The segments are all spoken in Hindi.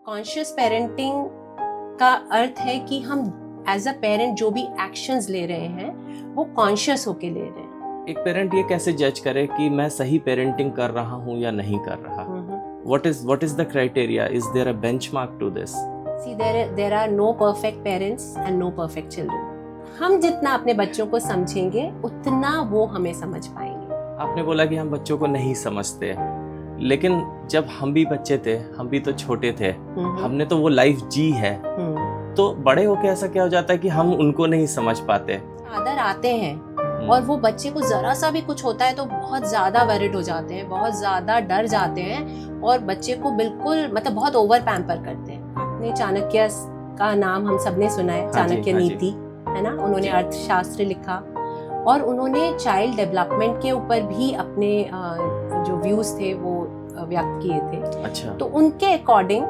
कॉन्शियस पेरेंटिंग का अर्थ है कि हम एज अ पेरेंट जो भी एक्शंस ले रहे हैं वो कॉन्शियस होके ले रहे हैं। एक पेरेंट ये कैसे जज करे कि मैं सही पेरेंटिंग कर रहा हूँ या नहीं कर रहा? What is the criteria? Is there a benchmark to this? See, there are no perfect parents and no perfect children. हम जितना अपने बच्चों को समझेंगे उतना वो हमें समझ पाएंगे। आपने बोला कि हम बच्चों को नहीं समझते, लेकिन जब हम भी बच्चे थे, हम भी तो छोटे थे, हमने तो वो लाइफ जी है, तो बड़े होके ऐसा क्या हो जाता है कि हम उनको नहीं समझ पाते? फादर आते हैं और वो बच्चे को जरा सा भी कुछ होता है तो बहुत ज्यादा वरिड हो जाते हैं, बहुत ज्यादा डर जाते हैं और बच्चे को बिल्कुल मतलब बहुत ओवर पैम्पर करते हैं। आपने चाणक्य का नाम हम सबने सुना है, चाणक्य नीति है ना, उन्होंने अर्थशास्त्र लिखा और उन्होंने चाइल्ड डेवलपमेंट के ऊपर भी अपने जो व्यूज थे वो व्यक्त किए थे। अच्छा। तो उनके अकॉर्डिंग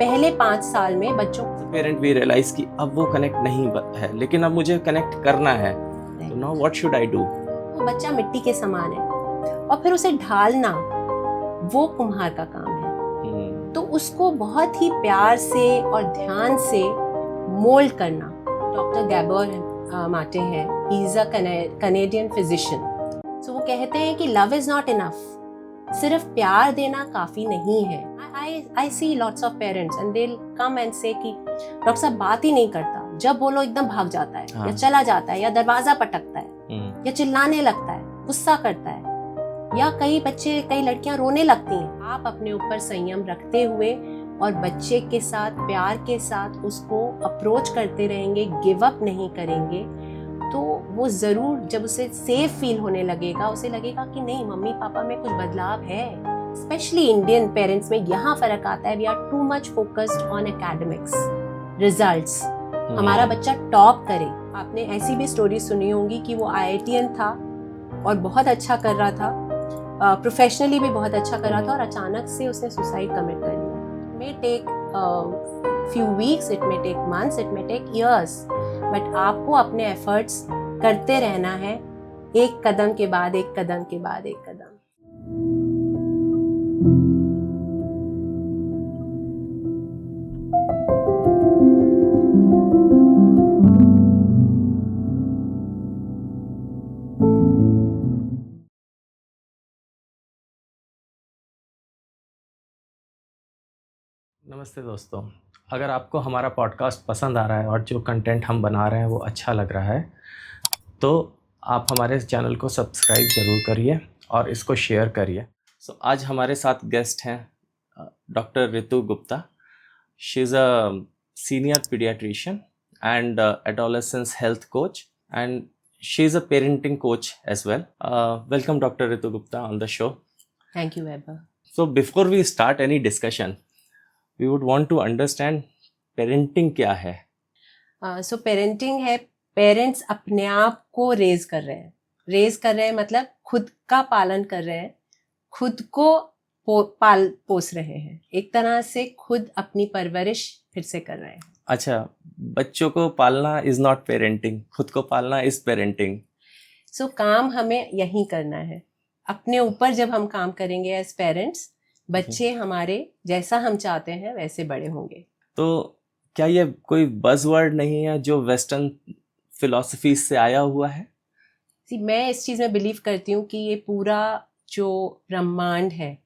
पहले 5 साल में बच्चों पेरेंट भी रियलाइज कि अब वो कनेक्ट नहीं है, लेकिन अब मुझे कनेक्ट करना है, तो now what should I do? वो बच्चा मिट्टी के समान है और फिर उसे ढालना वो कुम्हार का काम है। तो उसको बहुत ही प्यार से और ध्यान से मोल्ड करना। डॉक्टर गैबोर माटे हैं, he is a Canadian physician. So वो कहते हैं कि लव इज नॉट इनफ, सिर्फ प्यार देना काफी नहीं है। I see lots of parents and they will come and say कि डॉक्टर साहब बात ही नहीं करता, जब बोलो एकदम भाग जाता है, या चला जाता है, या दरवाजा पटकता है, या चिल्लाने लगता है, गुस्सा करता है, या कई लड़कियां रोने लगती हैं। आप अपने ऊपर संयम रखते हुए और बच्चे के साथ प्यार के साथ उसको अप्रोच करते रहेंगे, गिव अप नहीं करेंगे, तो वो जरूर जब उसे सेफ फील होने लगेगा, उसे लगेगा कि नहीं मम्मी पापा में कुछ बदलाव है। स्पेशली इंडियन पेरेंट्स में यहाँ फर्क आता है, we are too much focused on academics results. हमारा बच्चा टॉप करे। आपने ऐसी भी स्टोरी सुनी होंगी कि वो IITian था और बहुत अच्छा कर रहा था, प्रोफेशनली भी बहुत अच्छा कर रहा था और अचानक से उसने सुसाइड कमिट कर लिया। May take few weeks, it may take months, it may take years, but आपको अपने एफर्ट्स करते रहना है, एक कदम के बाद एक कदम के बाद एक कदम। नमस्ते दोस्तों, अगर आपको हमारा पॉडकास्ट पसंद आ रहा है और जो कंटेंट हम बना रहे हैं वो अच्छा लग रहा है, तो आप हमारे चैनल को सब्सक्राइब ज़रूर करिए और इसको शेयर करिए। सो आज हमारे साथ गेस्ट हैं doctor Ritu Gupta. She is a senior paediatrician and adolescence health coach and she is a parenting coach as well. Welcome doctor Ritu Gupta on the show. Thank you Vaibhav. So before we start any discussion, we would want to understand parenting क्या है? So parenting है, पेरेंट्स अपने आप को रेज कर रहे हैं मतलब खुद का पालन कर रहे हैं, खुद को पोस रहे हैं, एक तरह से खुद अपनी परवरिश फिर से कर रहे हैं। अच्छा, बच्चों को पालना इज नॉट पेरेंटिंग, खुद को पालना इज पेरेंटिंग। सो काम हमें यही करना है, अपने ऊपर जब हम काम करेंगे एज पेरेंट्स, बच्चे हमारे जैसा हम चाहते हैं वैसे बड़े होंगे। तो क्या ये कोई बज़वर्ड नहीं है जो वेस्टर्न फिलॉसफी से आया हुआ है? मैं इस चीज में बिलीव करती हूँ कि ये पूरा जो ब्रह्मांड है,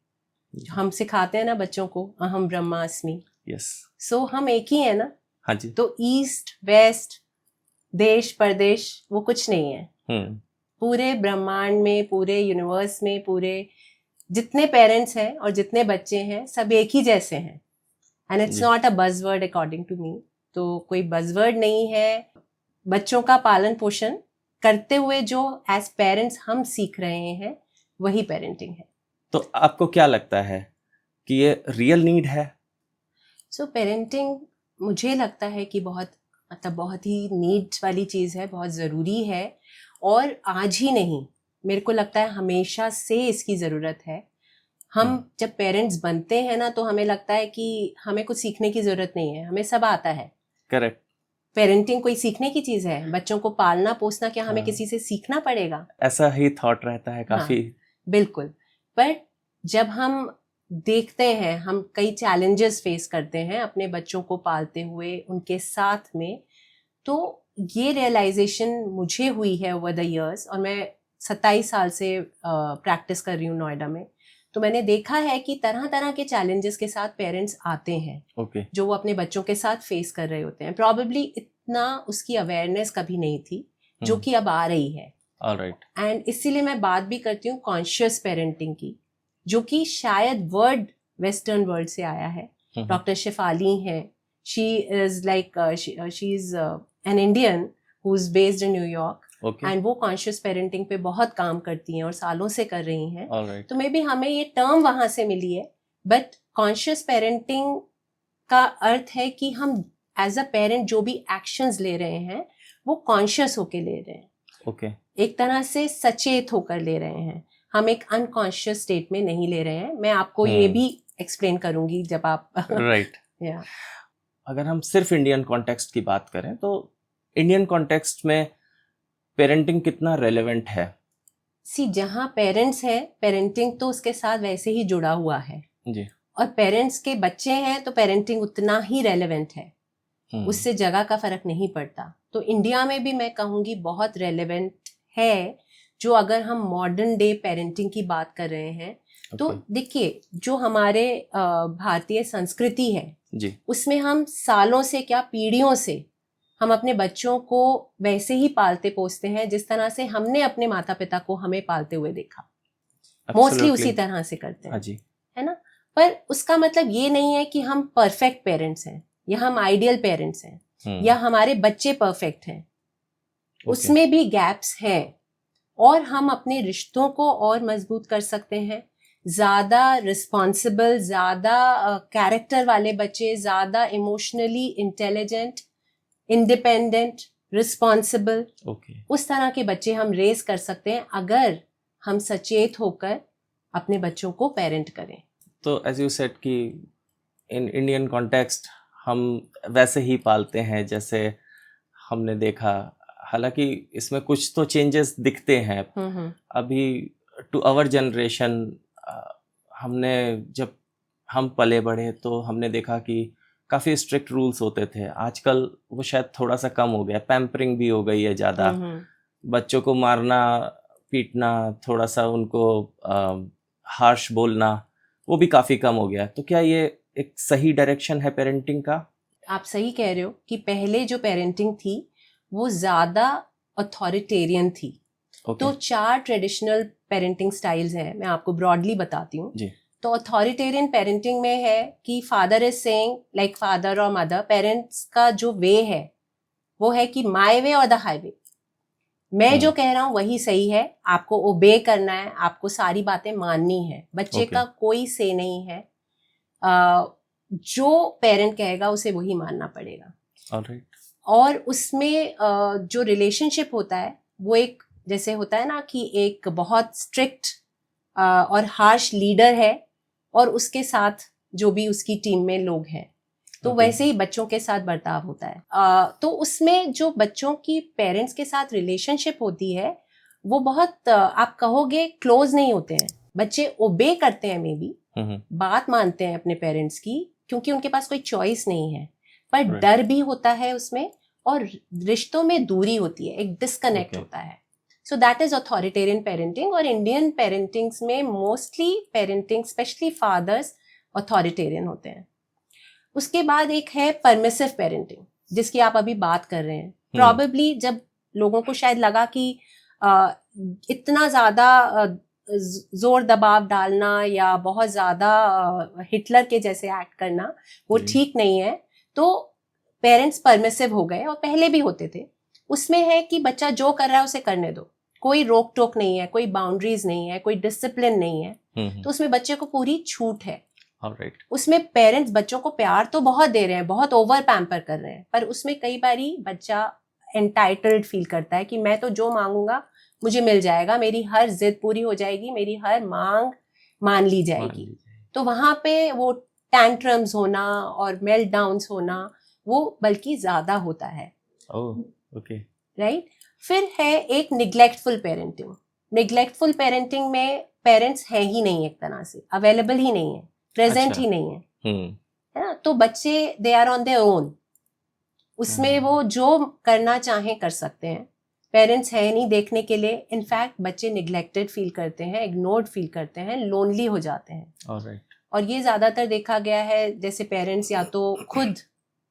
हम सिखाते हैं ना बच्चों को अहम ब्रह्मास्मि, यस, सो हम एक ही है ना। हाँ जी। तो ईस्ट वेस्ट देश परदेश वो कुछ नहीं है। पूरे ब्रह्मांड में, पूरे यूनिवर्स में, पूरे जितने पेरेंट्स हैं और जितने बच्चे हैं सब एक ही जैसे हैं। And it's not a buzzword according to me. तो कोई बज़वर्ड नहीं है। बच्चों का पालन पोषण करते हुए जो एज पेरेंट्स हम सीख रहे हैं वही पेरेंटिंग है। तो आपको क्या लगता है कि ये रियल नीड है? सो पेरेंटिंग मुझे लगता है कि बहुत ही नीड वाली चीज़ है, बहुत ज़रूरी है, और आज ही नहीं, मेरे को लगता है हमेशा से इसकी ज़रूरत है। हम जब पेरेंट्स बनते हैं ना तो हमें लगता है कि हमें कुछ सीखने की ज़रूरत नहीं है, हमें सब आता है। करेक्ट। पेरेंटिंग कोई सीखने की चीज़ है? बच्चों को पालना पोसना क्या हमें किसी से सीखना पड़ेगा? ऐसा ही थॉट रहता है काफ़ी। बिल्कुल। पर जब हम देखते हैं, हम कई चैलेंजेस फेस करते हैं अपने बच्चों को पालते हुए उनके साथ में, तो ये रियलाइजेशन मुझे हुई है ओवर द इयर्स, और मैं 27 साल से प्रैक्टिस कर रही हूँ नोएडा में। तो मैंने देखा है कि तरह तरह के चैलेंजेस के साथ पेरेंट्स आते हैं, जो वो अपने बच्चों के साथ फेस कर रहे होते हैं। प्रॉबेबली इतना उसकी अवेयरनेस कभी नहीं थी जो कि अब आ रही है। ऑलराइट। एंड इसीलिए मैं बात भी करती हूँ कॉन्शियस पेरेंटिंग की, जो कि शायद वर्ड वेस्टर्न वर्ल्ड से आया है। डॉक्टर शेफाली हैं, she is like she is an Indian who is based in New York, and वो कॉन्शियस पेरेंटिंग पे बहुत काम करती हैं और सालों से कर रही हैं। तो मे बी हमें ये टर्म वहां से मिली है, बट कॉन्शियस पेरेंटिंग का अर्थ है कि हम एज अ पेरेंट जो भी एक्शंस ले रहे हैं वो कॉन्शियस होके ले रहे हैं। एक तरह से सचेत होकर ले रहे हैं, हम एक अनकॉन्शियस स्टेट में नहीं ले रहे हैं। मैं आपको ये भी एक्सप्लेन करूंगी जब आप राइट। अगर हम सिर्फ इंडियन कॉन्टेक्स्ट की बात करें तो इंडियन कॉन्टेक्स्ट में पेरेंटिंग कितना रेलेवेंट है? जहाँ पेरेंट्स हैं, पेरेंटिंग तो उसके साथ वैसे ही जुड़ा हुआ है जी, और पेरेंट्स के बच्चे हैं तो पेरेंटिंग उतना ही रेलेवेंट है, उससे जगह का फर्क नहीं पड़ता। तो इंडिया में भी मैं कहूँगी बहुत रेलेवेंट है। जो अगर हम मॉडर्न डे पेरेंटिंग की बात कर रहे हैं तो देखिए, जो हमारे भारतीय संस्कृति है जी, उसमें हम सालों से क्या पीढ़ियों से हम अपने बच्चों को वैसे ही पालते पोसते हैं जिस तरह से हमने अपने माता पिता को हमें पालते हुए देखा। मोस्टली उसी तरह से करते हैं, जी, है ना। पर उसका मतलब ये नहीं है कि हम परफेक्ट पेरेंट्स हैं या हम आइडियल पेरेंट्स हैं या हमारे बच्चे परफेक्ट हैं। उसमें भी गैप्स हैं और हम अपने रिश्तों को और मजबूत कर सकते हैं। ज्यादा रिस्पॉन्सिबल, ज्यादा कैरेक्टर वाले बच्चे, ज्यादा इमोशनली इंटेलिजेंट, इंडिपेंडेंट, रिस्पॉन्सिबल, उस तरह के बच्चे हम रेस कर सकते हैं अगर हम सचेत होकर अपने बच्चों को पेरेंट करें। तो एज यू सेड कि इन इंडियन कॉन्टेक्स्ट हम वैसे ही पालते हैं जैसे हमने देखा, हालांकि इसमें कुछ तो चेंजेस दिखते हैं। अभी टू आवर जनरेशन, हमने जब हम पले बढ़े तो हमने देखा कि काफ़ी स्ट्रिक्ट रूल्स होते थे। आजकल वो शायद थोड़ा सा कम हो गया, पैम्परिंग भी हो गई है ज़्यादा। बच्चों को मारना पीटना, थोड़ा सा उनको हार्श बोलना, वो भी काफ़ी कम हो गया। तो क्या ये एक सही डायरेक्शन है पेरेंटिंग का? आप सही कह रहे हो कि पहले जो पेरेंटिंग थी वो ज़्यादा अथॉरिटेरियन थी। तो 4 ट्रेडिशनल पेरेंटिंग स्टाइल्स हैं, मैं आपको ब्रॉडली बताती हूँ। तो अथॉरिटेरियन पेरेंटिंग में है कि father is saying, like father और मदर, पेरेंट्स का जो वे है वो है कि माय वे और द हाईवे, मैं जो कह रहा हूँ वही सही है, आपको ओबे करना है, आपको सारी बातें माननी है। बच्चे का कोई से नहीं है, जो पेरेंट कहेगा उसे वही मानना पड़ेगा। और उसमें जो रिलेशनशिप होता है वो एक जैसे होता है ना कि एक बहुत स्ट्रिक्ट और हार्श लीडर है और उसके साथ जो भी उसकी टीम में लोग हैं, तो वैसे ही बच्चों के साथ बर्ताव होता है। तो उसमें जो बच्चों की पेरेंट्स के साथ रिलेशनशिप होती है वो बहुत आप कहोगे क्लोज नहीं होते हैं। बच्चे ओबे करते हैं, मे बी बात मानते हैं अपने पेरेंट्स की क्योंकि उनके पास कोई चॉइस नहीं है, पर डर भी होता है उसमें और रिश्तों में दूरी होती है, एक डिस्कनेक्ट होता है। So that is authoritarian parenting. और इंडियन पेरेंटिंग्स में mostly parenting, specially fathers, authoritarian होते हैं। उसके बाद एक है परमिसिव पेरेंटिंग जिसकी आप अभी बात कर रहे हैं। प्रॉबेबली जब लोगों को शायद लगा कि इतना ज्यादा जोर दबाव डालना या बहुत ज्यादा हिटलर के जैसे एक्ट करना वो ठीक नहीं है, तो पेरेंट्स परमिसिव हो गए, और पहले भी होते थे। उसमें है कि बच्चा जो कर रहा है उसे करने दो, कोई रोक टोक नहीं है, कोई बाउंड्रीज नहीं है, कोई डिसिप्लिन नहीं है, तो उसमें बच्चे को पूरी छूट है। उसमें पेरेंट्स बच्चों को प्यार तो बहुत दे रहे हैं, बहुत ओवर पैम्पर कर रहे हैं, पर उसमें कई बारी बच्चा एंटाइटल्ड फील करता है कि मैं तो जो मांगूंगा मुझे मिल जाएगा, मेरी हर जिद पूरी हो जाएगी, मेरी हर मांग मान ली जाएगी। तो वहां पे वो टैंट्रम्स होना और मेल्ट डाउन्स होना वो बल्कि ज्यादा होता है। राइट। फिर है एक निग्लेक्टफुल पेरेंटिंग। निग्लेक्टफुल पेरेंटिंग में पेरेंट्स है ही नहीं, एक तरह से अवेलेबल ही नहीं है, प्रेजेंट अच्छा। ही नहीं है ना। तो बच्चे they are on their own, उसमें वो जो करना चाहें कर सकते हैं, पेरेंट्स है नहीं देखने के लिए। इनफैक्ट बच्चे निग्लेक्टेड फील करते हैं, इग्नोर्ड फील करते हैं, लोनली हो जाते हैं। ऑलराइट। और ये ज्यादातर देखा गया है, जैसे पेरेंट्स या तो खुद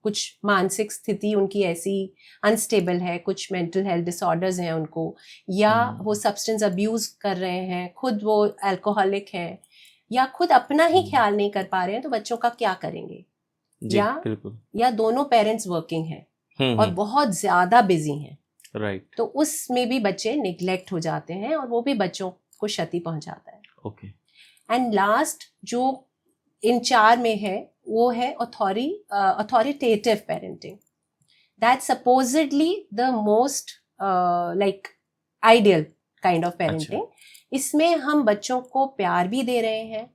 कुछ मानसिक स्थिति उनकी ऐसी अनस्टेबल है, कुछ मेंटल हेल्थ डिसऑर्डर्स हैं उनको, या वो सब्सटेंस अब्यूज कर रहे हैं, खुद वो अल्कोहलिक हैं, या खुद अपना ही ख्याल नहीं कर पा रहे हैं, तो बच्चों का क्या करेंगे। जी, बिल्कुल। या दोनों पेरेंट्स वर्किंग हैं और बहुत ज्यादा बिजी हैं, राइट। तो उसमें भी बच्चे निग्लेक्ट हो जाते हैं और वो भी बच्चों को क्षति पहुंचाता है। ओके। एंड लास्ट जो इन 4 में है वो है authoritative parenting. That's supposedly the most like ideal kind of parenting. इसमें हम बच्चों को प्यार भी दे रहे हैं,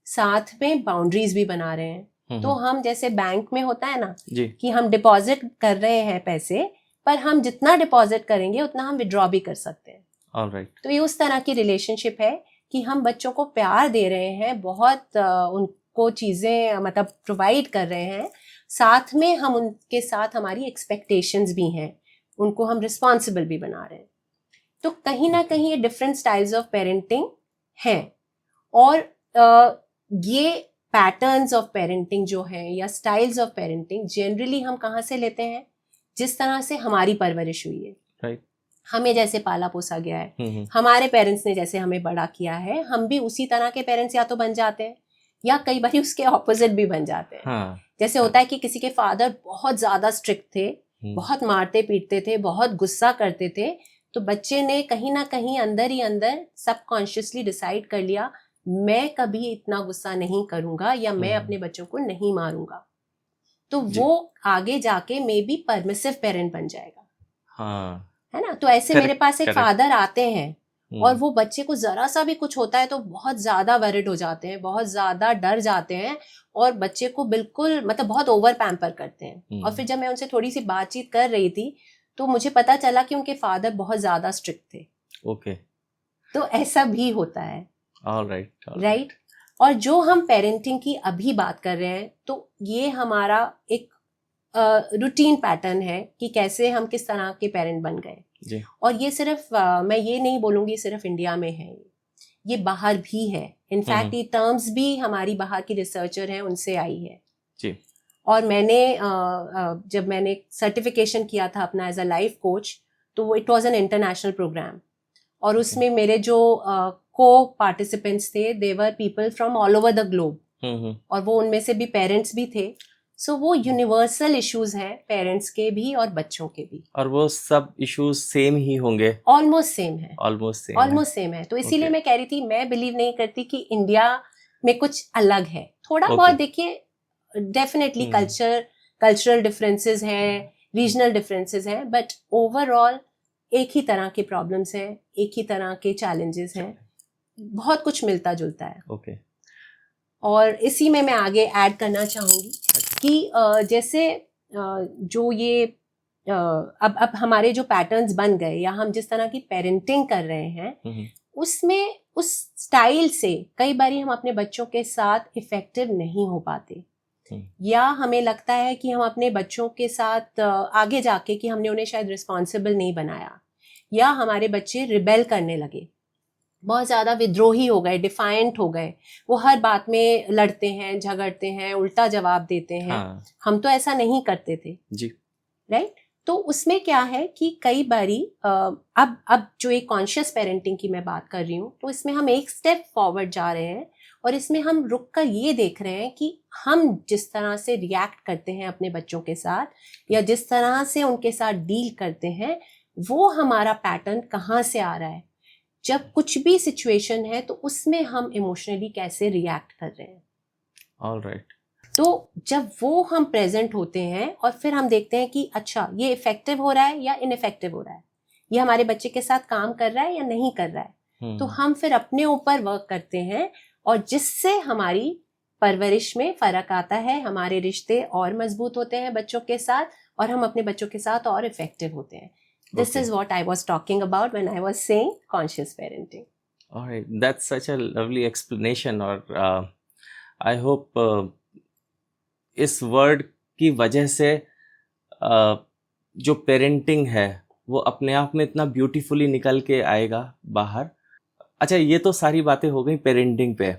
साथ में बाउंड्रीज भी बना रहे हैं। तो हम जैसे बैंक में होता है ना कि हम डिपॉजिट कर रहे हैं पैसे, पर हम जितना डिपॉजिट करेंगे उतना हम विड्रॉ भी कर सकते हैं। ऑलराइट। तो ये उस तरह की रिलेशनशिप है कि हम बच्चों को प्यार दे रहे हैं, बहुत उनको चीज़ें मतलब प्रोवाइड कर रहे हैं, साथ में हम उनके साथ हमारी एक्सपेक्टेशंस भी हैं, उनको हम रिस्पॉन्सिबल भी बना रहे हैं। तो कहीं ना कहीं ये डिफरेंट स्टाइल्स ऑफ पेरेंटिंग हैं। और ये पैटर्न्स ऑफ पेरेंटिंग जो हैं या स्टाइल्स ऑफ पेरेंटिंग जनरली हम कहाँ से लेते हैं, जिस तरह से हमारी परवरिश हुई है। राइट। हमें जैसे पाला पोसा गया है, हमारे पेरेंट्स ने जैसे हमें बड़ा किया है, हम भी उसी तरह के पेरेंट्स या तो बन जाते हैं या कई बार उसके ऑपोजिट भी बन जाते हैं। हाँ। जैसे होता है कि किसी के फादर बहुत ज्यादा स्ट्रिक्ट थे, बहुत मारते पीटते थे, बहुत गुस्सा करते थे, तो बच्चे ने कहीं ना कहीं अंदर ही अंदर सबकॉन्शियसली डिसाइड कर लिया, मैं कभी इतना गुस्सा नहीं करूंगा या मैं अपने बच्चों को नहीं मारूंगा। तो वो आगे जाके मे बी परमिसिव पेरेंट बन जाएगा। हाँ। है ना। तो ऐसे मेरे पास एक फादर आते हैं और वो बच्चे को जरा सा भी कुछ होता है तो बहुत ज्यादा वरिड हो जाते हैं, बहुत ज्यादा डर जाते हैं और बच्चे को बिल्कुल मतलब बहुत ओवर पैम्पर करते हैं। और फिर जब मैं उनसे थोड़ी सी बातचीत कर रही थी तो मुझे पता चला कि उनके फादर बहुत ज्यादा स्ट्रिक्ट थे। ओके। तो ऐसा भी होता है। ऑलराइट। राइट। और जो हम पेरेंटिंग की अभी बात कर रहे हैं, तो ये हमारा एक रूटीन पैटर्न है कि कैसे हम किस तरह के पेरेंट बन गए जी। और ये सिर्फ मैं ये नहीं बोलूंगी सिर्फ इंडिया में है, ये बाहर भी है। इनफैक्ट ये टर्म्स भी हमारी बाहर की रिसर्चर हैं उनसे आई है जी। और मैंने जब मैंने सर्टिफिकेशन किया था अपना एज अ लाइफ कोच, तो वो it was an international program और उसमें मेरे जो को पार्टिसिपेंट्स थे they were people from all over the globe और वो उनमें से भी पेरेंट्स भी थे। सो वो यूनिवर्सल इश्यूज हैं पेरेंट्स के भी और बच्चों के भी, और वो सब इश्यूज सेम ही होंगे। ऑलमोस्ट सेम है। ऑलमोस्ट सेम है। तो इसीलिए मैं कह रही थी, मैं बिलीव नहीं करती कि इंडिया में कुछ अलग है। थोड़ा बहुत देखिए डेफिनेटली कल्चरल डिफरेंसेस हैं, रीजनल डिफरेंसेस हैं, बट ओवरऑल एक ही तरह के प्रॉब्लम्स हैं, एक ही तरह के चैलेंजेस हैं, बहुत कुछ मिलता जुलता है। ओके। और इसी में मैं आगे ऐड करना चाहूँगी कि जैसे जो ये अब हमारे जो पैटर्न्स बन गए या हम जिस तरह की पेरेंटिंग कर रहे हैं उसमें उस स्टाइल से कई बार हम अपने बच्चों के साथ इफेक्टिव नहीं हो पाते, या हमें लगता है कि हम अपने बच्चों के साथ आगे जाके कि हमने उन्हें शायद रिस्पॉन्सिबल नहीं बनाया, या हमारे बच्चे रिबेल करने लगे, बहुत ज़्यादा विद्रोही हो गए, डिफाइंट हो गए, वो हर बात में लड़ते हैं, झगड़ते हैं, उल्टा जवाब देते हैं। हम तो ऐसा नहीं करते थे जी। राइट। तो उसमें क्या है कि कई बारी अब जो एक कॉन्शियस पेरेंटिंग की मैं बात कर रही हूँ, तो इसमें हम एक स्टेप फॉरवर्ड जा रहे हैं और इसमें हम रुक कर ये देख रहे हैं कि हम जिस तरह से रिएक्ट करते हैं अपने बच्चों के साथ या जिस तरह से उनके साथ डील करते हैं, वो हमारा पैटर्न कहाँ से आ रहा है। जब कुछ भी सिचुएशन है तो उसमें हम इमोशनली कैसे रिएक्ट कर रहे हैं। ऑलराइट। तो जब वो हम प्रेजेंट होते हैं और फिर हम देखते हैं कि अच्छा ये इफेक्टिव हो रहा है या इनइफेक्टिव हो रहा है, ये हमारे बच्चे के साथ काम कर रहा है या नहीं कर रहा है, तो हम फिर अपने ऊपर वर्क करते हैं और जिससे हमारी परवरिश में फर्क आता है, हमारे रिश्ते और मजबूत होते हैं बच्चों के साथ और हम अपने बच्चों के साथ और इफेक्टिव होते हैं। This is what I was talking about when I was saying conscious parenting. All right, that's such a lovely explanation. और आई होप इस वर्ड की वजह से जो पेरेंटिंग है वो अपने आप में इतना ब्यूटीफुली निकल के आएगा बाहर। अच्छा, ये तो सारी बातें हो गई पेरेंटिंग पे।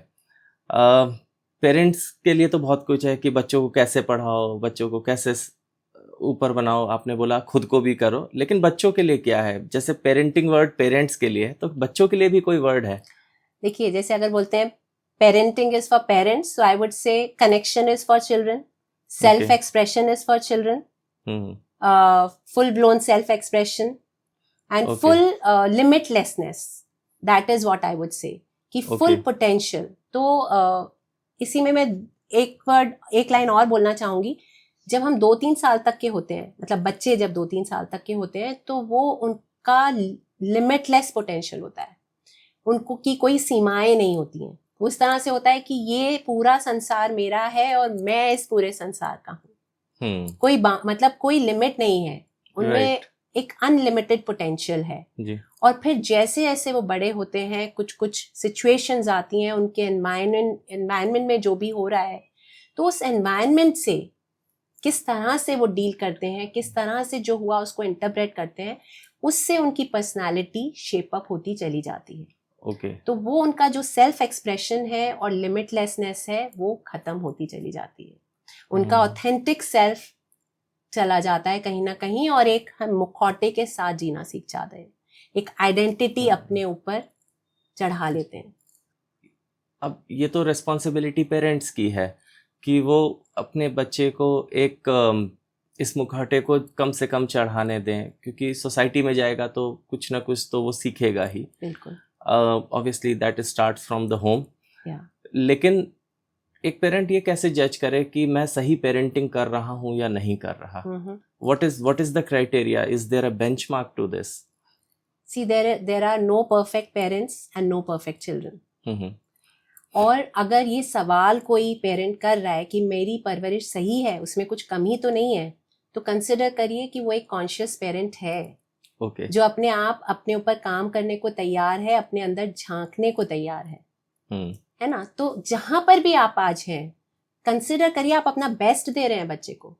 पेरेंट्स के लिए तो बहुत कुछ है कि बच्चों को कैसे पढ़ाओ, बच्चों को कैसे ऊपर बनाओ, आपने बोला खुद को भी करो, लेकिन बच्चों के लिए क्या है? जैसे पेरेंटिंग वर्ड पेरेंट्स के लिए है, तो बच्चों के लिए भी कोई वर्ड है? देखिए, जैसे अगर बोलते हैं parenting is for parents, so I would से connection is for children, self expression is for children, full blown self expression and full limitlessness, that is what I would say कि full potential। तो इसी में मैं एक लाइन और बोलना चाहूंगी। जब हम 2-3 साल तक के होते हैं, मतलब बच्चे जब 2-3 साल तक के होते हैं, तो वो उनका लिमिटलेस पोटेंशियल होता है, उनको की कोई सीमाएं नहीं होती हैं। वो इस तरह से होता है कि ये पूरा संसार मेरा है और मैं इस पूरे संसार का हूँ। कोई मतलब कोई लिमिट नहीं है उनमें, एक अनलिमिटेड पोटेंशियल है जी। और फिर जैसे जैसे वो बड़े होते हैं, कुछ कुछ सिचुएशंस आती हैं उनके एनवायरनमेंट में जो भी हो रहा है, तो उस एनवायरनमेंट से किस तरह से वो डील करते हैं, किस तरह से जो हुआ उसको इंटरप्रेट करते हैं, उससे उनकी पर्सनालिटी शेप अप होती चली जाती है। तो वो उनका जो सेल्फ एक्सप्रेशन है और लिमिटलेसनेस है वो खत्म होती चली जाती है। उनका ऑथेंटिक सेल्फ चला जाता है कहीं ना कहीं, और एक हम मुखौटे के साथ जीना सीख जाते हैं, एक आइडेंटिटी अपने ऊपर चढ़ा लेते हैं। अब ये तो रिस्पॉन्सिबिलिटी पेरेंट्स की है कि वो अपने बच्चे को एक इस मुखौटे को कम से कम चढ़ाने दें, क्योंकि सोसाइटी में जाएगा तो कुछ ना कुछ तो वो सीखेगा ही। बिल्कुल, obviously that starts from the home. लेकिन एक पेरेंट ये कैसे जज करे कि मैं सही पेरेंटिंग कर रहा हूँ या नहीं कर रहा? What is the criteria? Is there a benchmark to this? See there are no perfect parents and no perfect children. और अगर ये सवाल कोई पेरेंट कर रहा है कि मेरी परवरिश सही है, उसमें कुछ कमी तो नहीं है, तो कंसिडर करिए कि वो एक कॉन्शियस पेरेंट है। जो अपने आप अपने ऊपर काम करने को तैयार है, अपने अंदर झांकने को तैयार है ना। तो जहां पर भी आप आज हैं, कंसिडर करिए आप अपना बेस्ट दे रहे हैं बच्चे को,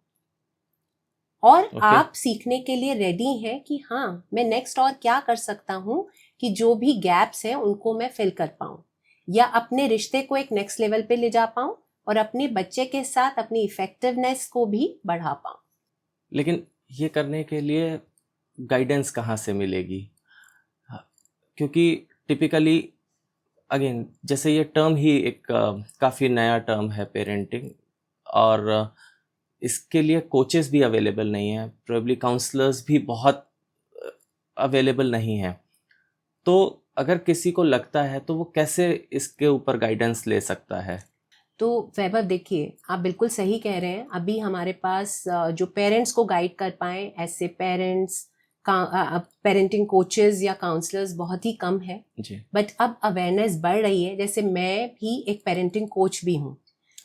और आप सीखने के लिए रेडी हैं कि हाँ मैं नेक्स्ट और क्या कर सकता हूं कि जो भी गैप्स हैं उनको मैं फिल कर पाऊं, या अपने रिश्ते को एक नेक्स्ट लेवल पे ले जा पाऊं, और अपने बच्चे के साथ अपनी इफेक्टिवनेस को भी बढ़ा पाऊं। लेकिन ये करने के लिए गाइडेंस कहाँ से मिलेगी? क्योंकि टिपिकली अगेन जैसे ये टर्म ही एक काफ़ी नया टर्म है पेरेंटिंग, और इसके लिए कोचेस भी अवेलेबल नहीं हैं, प्रोबेबली काउंसलर्स भी बहुत अवेलेबल नहीं हैं। तो अगर किसी को लगता है तो वो कैसे इसके ऊपर गाइडेंस ले सकता है? तो वैभव देखिए, आप बिल्कुल सही कह रहे हैं। अभी हमारे पास जो पेरेंट्स को गाइड कर पाए ऐसे पेरेंटिंग कोचेस या काउंसलर्स बहुत ही कम है, बट अब अवेयरनेस बढ़ रही है। जैसे मैं भी एक पेरेंटिंग कोच भी हूँ।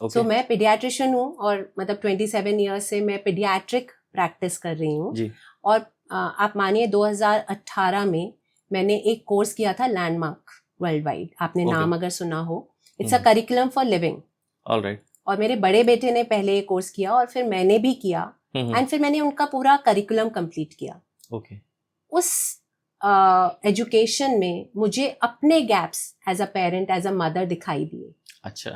सो मैं पीडियाट्रिशियन हूँ, और मतलब 27 ईयर्स से मैं पीडियाट्रिक प्रैक्टिस कर रही हूँ। और आप मानिए 2018 में मैंने एक कोर्स किया था, लैंडमार्क वर्ल्ड वाइड, आपने नाम अगर सुना हो, it's a curriculum for living. और मेरे बड़े बेटे ने पहले ये कोर्स किया, और फिर मैंने भी किया, एंड फिर मैंने उनका पूरा करिकुलम कंप्लीट किया। उस एजुकेशन में मुझे अपने gaps as a parent, as a mother दिखाई दिए। अच्छा।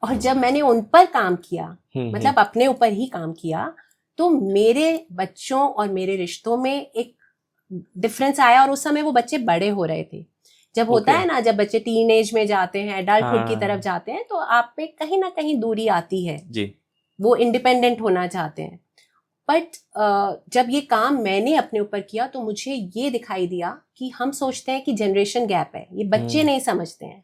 और जब मैंने उन पर काम किया, मतलब अपने ऊपर ही काम किया, तो मेरे बच्चों और मेरे रिश्तों में एक डिफरेंस आया। और उस समय वो बच्चे बड़े हो रहे थे। जब होता है ना, जब बच्चे टीन एज में जाते हैं, एडल्टहुड की तरफ जाते हैं, तो आप पे कहीं ना कहीं दूरी आती है जी। वो इंडिपेंडेंट होना चाहते हैं। बट जब ये काम मैंने अपने ऊपर किया, तो मुझे ये दिखाई दिया कि हम सोचते हैं कि जनरेशन गैप है, ये बच्चे नहीं समझते हैं।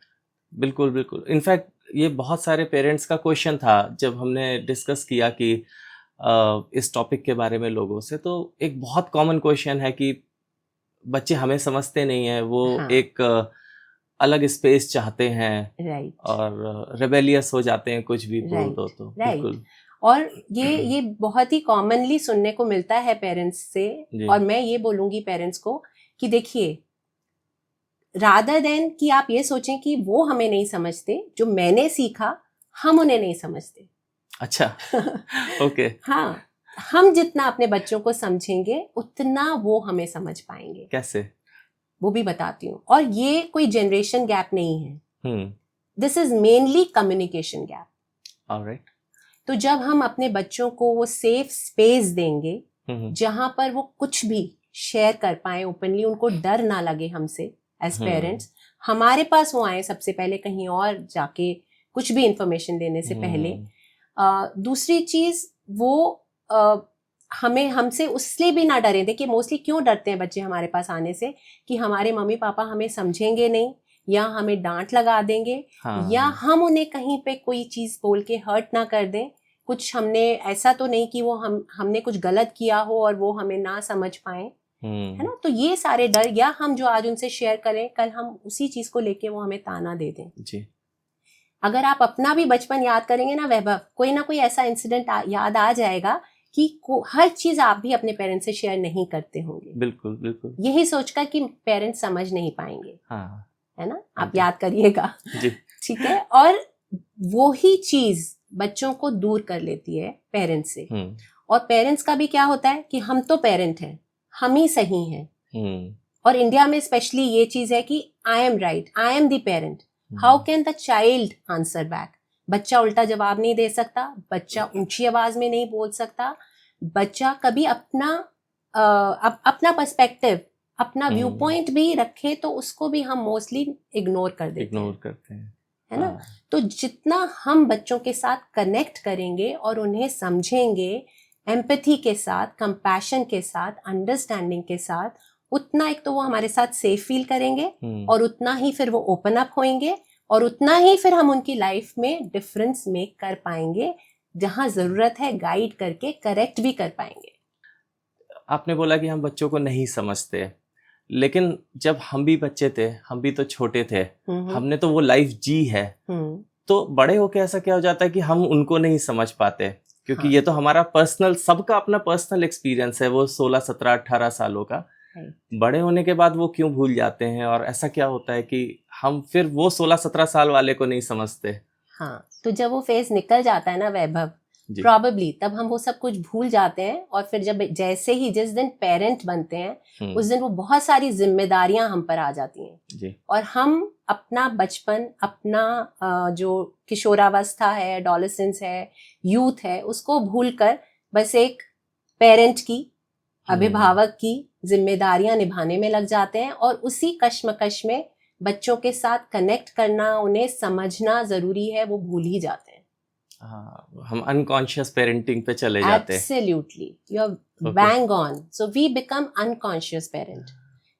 बिल्कुल बिल्कुल। इनफैक्ट ये बहुत सारे पेरेंट्स का क्वेश्चन था जब हमने डिस्कस किया कि इस टॉपिक के बारे में लोगों से। तो एक बहुत कॉमन क्वेश्चन है कि बच्चे हमें समझते नहीं है, वो एक अलग स्पेस चाहते हैं, और रेबेलियस हो जाते हैं, कुछ भी बोल दो तो। बिल्कुल। और ये बहुत ही कॉमनली सुनने को मिलता है पेरेंट्स से। और मैं ये बोलूंगी पेरेंट्स को कि देखिए, रादर देन कि आप ये सोचें कि वो हमें नहीं समझते, जो मैंने सीखा हम उन्हें नहीं समझते। अच्छा। ओके। हाँ, हम जितना अपने बच्चों को समझेंगे उतना वो हमें समझ पाएंगे। कैसे? वो भी बताती हूँ। और ये कोई जनरेशन गैप नहीं है, this is mainly communication gap. Alright. तो जब हम अपने बच्चों को वो सेफ स्पेस देंगे जहां पर वो कुछ भी शेयर कर पाए ओपनली, उनको डर ना लगे हमसे एज पेरेंट्स, हमारे पास वो आए सबसे पहले कहीं और जाके कुछ भी इंफॉर्मेशन देने से पहले। दूसरी चीज वो हमें हमसे उसलिए भी ना डरें। देखिए मोस्टली क्यों डरते हैं बच्चे हमारे पास आने से, कि हमारे मम्मी पापा हमें समझेंगे नहीं, या हमें डांट लगा देंगे, या हम उन्हें कहीं पे कोई चीज बोल के हर्ट ना कर दें। कुछ हमने ऐसा तो नहीं कि वो हमने कुछ गलत किया हो और वो हमें ना समझ पाए, है ना। तो ये सारे डर, या हम जो आज उनसे शेयर करें कल हम उसी चीज को लेके वो हमें ताना दे दें जी। अगर आप अपना भी बचपन याद करेंगे ना वैभव, कोई ना कोई ऐसा इंसिडेंट याद आ जाएगा कि हर चीज आप भी अपने पेरेंट्स से शेयर नहीं करते होंगे। बिल्कुल बिल्कुल। यही सोचकर कि पेरेंट्स समझ नहीं पाएंगे। हाँ, है ना, आप याद करिएगा। जी। ठीक है। और वो ही चीज बच्चों को दूर कर लेती है पेरेंट्स से। और पेरेंट्स का भी क्या होता है कि हम तो पेरेंट हैं, हम ही सही हैं। और इंडिया में स्पेशली ये चीज है कि I am right, I am the parent, how can the child answer back. बच्चा उल्टा जवाब नहीं दे सकता, बच्चा ऊंची आवाज में नहीं बोल सकता, बच्चा कभी अपना पर्सपेक्टिव, अपना व्यू पॉइंट भी रखे तो उसको भी हम मोस्टली इग्नोर करते हैं, है ना। तो जितना हम बच्चों के साथ कनेक्ट करेंगे और उन्हें समझेंगे एम्पैथी के साथ, कंपैशन के साथ, अंडरस्टैंडिंग के साथ, उतना एक तो वो हमारे साथ सेफ फील करेंगे और उतना ही फिर वो ओपन अप होंगे और उतना ही फिर हम उनकी लाइफ में डिफरेंस मेक कर पाएंगे, जहां जरूरत है गाइड करके करेक्ट भी कर पाएंगे। आपने बोला कि हम बच्चों को नहीं समझते, लेकिन जब हम भी बच्चे थे, हम भी तो छोटे थे, हमने तो वो लाइफ जी है, तो बड़े होके ऐसा क्या हो जाता है कि हम उनको नहीं समझ पाते, क्योंकि ये तो हमारा पर्सनल, सबका अपना पर्सनल एक्सपीरियंस है वो 16, 17, 18 सालों का। बड़े होने के बाद वो क्यों भूल जाते हैं, और ऐसा क्या होता है कि हम फिर वो 16, 17 साल वाले को नहीं समझते? हाँ, तो जब वो फेज निकल जाता है ना वैभव, प्रॉबेबली तब हम वो सब कुछ भूल जाते हैं। और फिर जब जैसे ही जिस दिन पेरेंट बनते हैं उस दिन वो बहुत सारी जिम्मेदारियां हम पर आ जाती हैं जी। और हम अपना बचपन, अपना जो किशोरावस्था है, एडोलेसेंस है, यूथ है, उसको भूलकर बस एक पेरेंट की, अभिभावक की जिम्मेदारियां निभाने में लग जाते हैं। और उसी कश्मकश में बच्चों के साथ कनेक्ट करना, उन्हें समझना जरूरी है, वो भूल ही जाते हैं। हम अनकॉन्शियस पेरेंटिंग पे चले जाते हैं। Absolutely, you're bang on. So we become unconscious parent.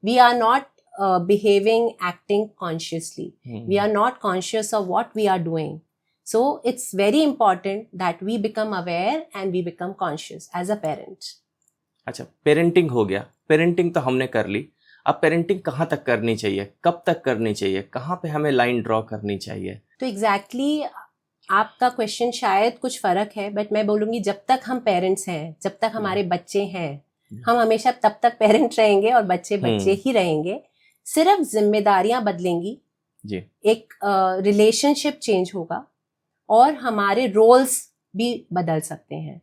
We are not behaving, acting consciously. We are not conscious of what we are doing. So it's very important that we become aware and we become conscious as a parent. अच्छा, पेरेंटिंग हो गया, पेरेंटिंग तो हमने कर ली, अब पेरेंटिंग कहाँ तक करनी चाहिए, कब तक करनी चाहिए, कहाँ पे हमें लाइन ड्रॉ करनी चाहिए? तो एग्जैक्टली आपका क्वेश्चन शायद कुछ फर्क है, बट मैं बोलूंगी जब तक हम पेरेंट्स हैं, जब तक हमारे बच्चे हैं, हम हमेशा तब तक पेरेंट रहेंगे और बच्चे बच्चे ही रहेंगे। सिर्फ जिम्मेदारियां बदलेंगी जी, एक रिलेशनशिप चेंज होगा और हमारे रोल्स भी बदल सकते हैं।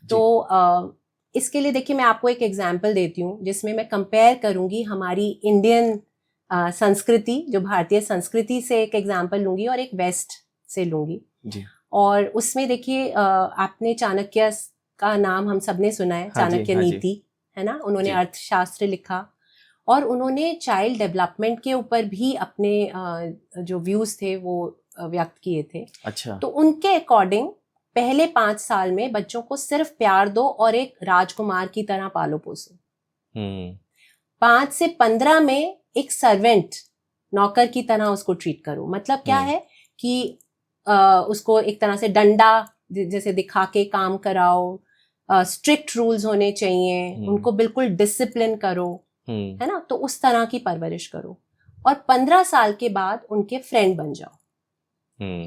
तो इसके लिए देखिए मैं आपको एक एग्जाम्पल देती हूँ जिसमें मैं कंपेयर करूंगी हमारी इंडियन संस्कृति, जो भारतीय संस्कृति से एक एग्जाम्पल लूंगी और एक वेस्ट से लूंगी जी। और उसमें देखिए आपने चाणक्य का नाम हम सबने सुना है। चाणक्य नीति है ना, उन्होंने अर्थशास्त्र लिखा और उन्होंने चाइल्ड डेवलपमेंट के ऊपर भी अपने जो व्यूज थे वो व्यक्त किए थे। अच्छा। तो उनके अकॉर्डिंग पहले 5 साल में बच्चों को सिर्फ प्यार दो और एक राजकुमार की तरह पालो पोसो। 5 से 15 में एक सर्वेंट, नौकर की तरह उसको ट्रीट करो। मतलब क्या है कि उसको एक तरह से डंडा जैसे दिखा के काम कराओ, स्ट्रिक्ट रूल्स होने चाहिए, उनको बिल्कुल डिसिप्लिन करो, है ना। तो उस तरह की परवरिश करो और 15 साल के बाद उनके फ्रेंड बन जाओ,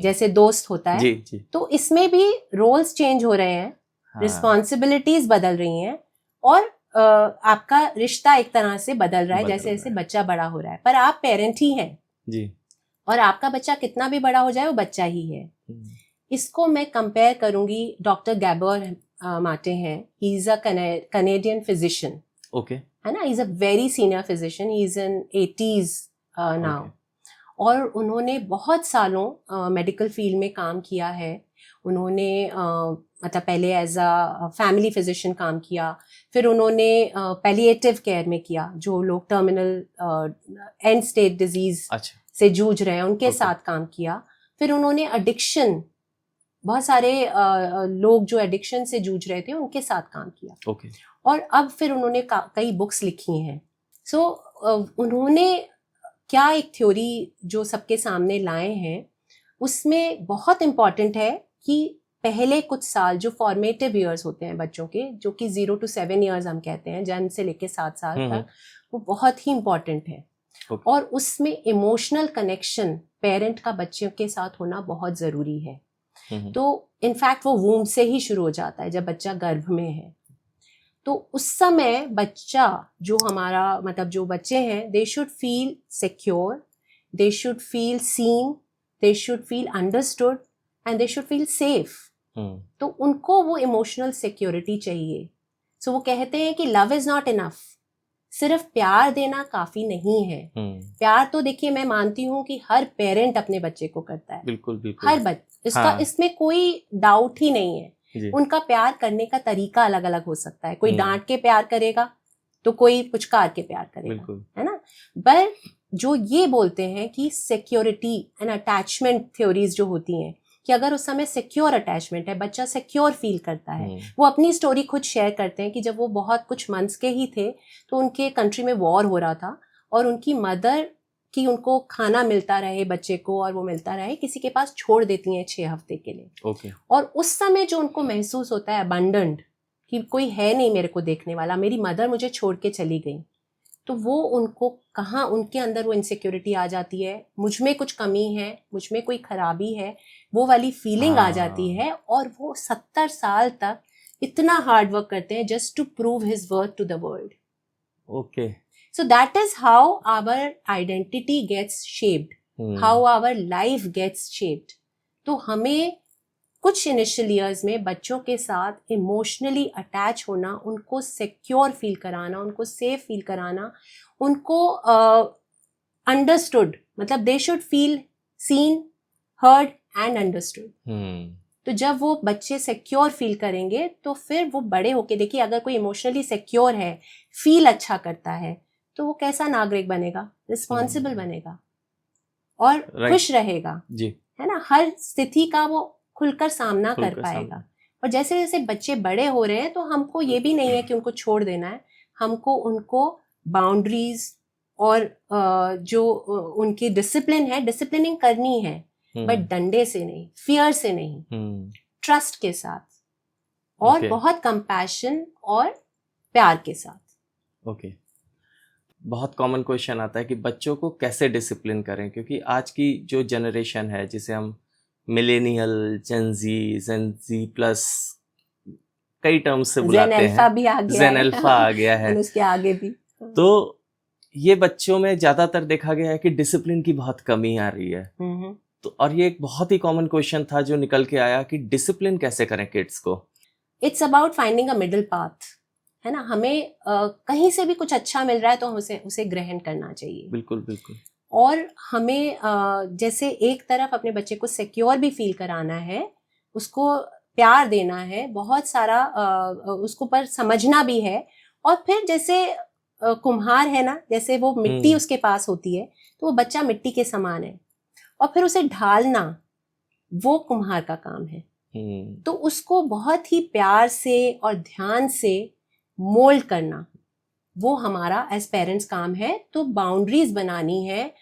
जैसे दोस्त होता है। जी, जी। तो इसमें भी रोल्स चेंज हो रहे हैं, रिस्पॉन्सिबिलिटीज बदल रही हैं और आपका रिश्ता एक तरह से बदल रहा है जैसे जैसे बच्चा बड़ा हो रहा है। पर आप पेरेंट ही हैं जी, और आपका बच्चा कितना भी बड़ा हो जाए वो बच्चा ही है। इसको मैं कंपेयर करूंगी, डॉक्टर गैबोर माटे हैं, he is a Canadian physician, okay, है ना, ही is a very senior physician, he is in 80s now, और उन्होंने बहुत सालों मेडिकल फील्ड में काम किया है। उन्होंने मतलब पहले एज अ फैमिली फिजिशियन काम किया, फिर उन्होंने पैलिएटिव केयर में किया, जो लोग टर्मिनल एंड स्टेज डिजीज से जूझ रहे हैं उनके साथ काम किया। फिर उन्होंने एडिक्शन, बहुत सारे लोग जो एडिक्शन से जूझ रहे थे उनके साथ काम किया। और अब फिर उन्होंने कई बुक्स लिखी हैं। सो उन्होंने क्या एक थ्योरी जो सबके सामने लाए हैं, उसमें बहुत इम्पॉर्टेंट है कि पहले कुछ साल जो फॉर्मेटिव ईयर्स होते हैं बच्चों के, जो कि 0 to 7 ईयर्स हम कहते हैं, जन्म से लेके 7 साल तक, वो बहुत ही इम्पॉर्टेंट है। और उसमें इमोशनल कनेक्शन पेरेंट का बच्चों के साथ होना बहुत ज़रूरी है। तो इनफैक्ट वो वूम्ब से ही शुरू हो जाता है, जब बच्चा गर्भ में है। तो उस समय बच्चा जो हमारा मतलब जो बच्चे हैं, they should feel secure, they should feel seen, they should feel understood and they should feel safe. तो उनको वो इमोशनल सिक्योरिटी चाहिए। सो वो कहते हैं कि लव इज नॉट इनफ, सिर्फ प्यार देना काफी नहीं है। प्यार तो देखिए मैं मानती हूँ कि हर पेरेंट अपने बच्चे को करता है, बिल्कुल बिल्कुल, हर इसका इसमें कोई डाउट ही नहीं है। उनका प्यार करने का तरीका अलग अलग हो सकता है, कोई डांट के प्यार करेगा तो कोई पुचकार के प्यार करेगा, है ना। पर जो ये बोलते हैं कि सिक्योरिटी एंड अटैचमेंट थ्योरीज जो होती हैं, कि अगर उस समय सिक्योर अटैचमेंट है, बच्चा सिक्योर फील करता है। वो अपनी स्टोरी खुद शेयर करते हैं कि जब वो बहुत कुछ मंथ्स के ही थे तो उनके कंट्री में वॉर हो रहा था और उनकी मदर कि उनको खाना मिलता रहे बच्चे को, और वो मिलता रहे, किसी के पास छोड़ देती हैं 6 हफ्ते के लिए। और उस समय जो उनको महसूस होता है अबंडेंट, कि कोई है नहीं मेरे को देखने वाला, मेरी मदर मुझे छोड़ के चली गई, तो वो उनको कहाँ उनके अंदर वो इनसिक्योरिटी आ जाती है, मुझ में कुछ कमी है, मुझ में कोई खराबी है, वो वाली फीलिंग आ जाती है। और वो 70 साल तक इतना हार्ड वर्क करते हैं just to prove his worth to the world. Okay, so that is how our identity gets shaped, how our life gets shaped। तो हमें कुछ इनिशियल ईयर्स में बच्चों के साथ इमोशनली अटैच होना, उनको सिक्योर फील कराना, उनको सेफ फील कराना, उनको अंडरस्टूड, मतलब they should feel seen, heard and understood. तो जब वो बच्चे सिक्योर फील करेंगे तो फिर वो बड़े होके, देखिए अगर कोई इमोशनली सिक्योर है, फील अच्छा करता है, तो वो कैसा नागरिक बनेगा, रिस्पॉन्सिबल बनेगा और खुश रहेगा जी, है ना। हर स्थिति का वो खुलकर सामना कर पाएगा। और जैसे जैसे बच्चे बड़े हो रहे हैं तो हमको ये भी नहीं है कि उनको छोड़ देना है, हमको उनको बाउंड्रीज और जो उनकी डिसिप्लिन है, डिसिप्लिनिंग करनी है, बट डंडे से नहीं, फियर से नहीं, ट्रस्ट के साथ और बहुत कंपैशन और प्यार के साथ। ओके, बहुत कॉमन क्वेश्चन आता है कि बच्चों को कैसे डिसिप्लिन करें, क्योंकि आज की जो जनरेशन है, जिसे हम मिलेनियल, जेन-जी प्लस कई टर्म्स से बुलाते हैं, जेन अल्फा आ गया है, उसके आगे भी, तो ये बच्चों में ज्यादातर देखा गया है कि डिसिप्लिन की बहुत कमी आ रही है। तो और ये एक बहुत ही कॉमन क्वेश्चन था जो निकल के आया कि डिसिप्लिन कैसे करें किड्स को। It's about finding a middle path, है ना। हमें कहीं से भी कुछ अच्छा मिल रहा है तो हमें उसे ग्रहण करना चाहिए। बिल्कुल बिल्कुल। और हमें जैसे एक तरफ अपने बच्चे को सिक्योर भी फील कराना है, उसको प्यार देना है, बहुत सारा उसको पर समझना भी है। और फिर जैसे कुम्हार है ना, जैसे वो मिट्टी उसके पास होती है तो वो बच्चा मिट्टी के समान है, और फिर उसे ढालना वो कुम्हार का काम है। तो उसको बहुत ही प्यार से और ध्यान से मोल्ड करना वो हमारा एज पेरेंट्स काम है। तो बाउंड्रीज बनानी है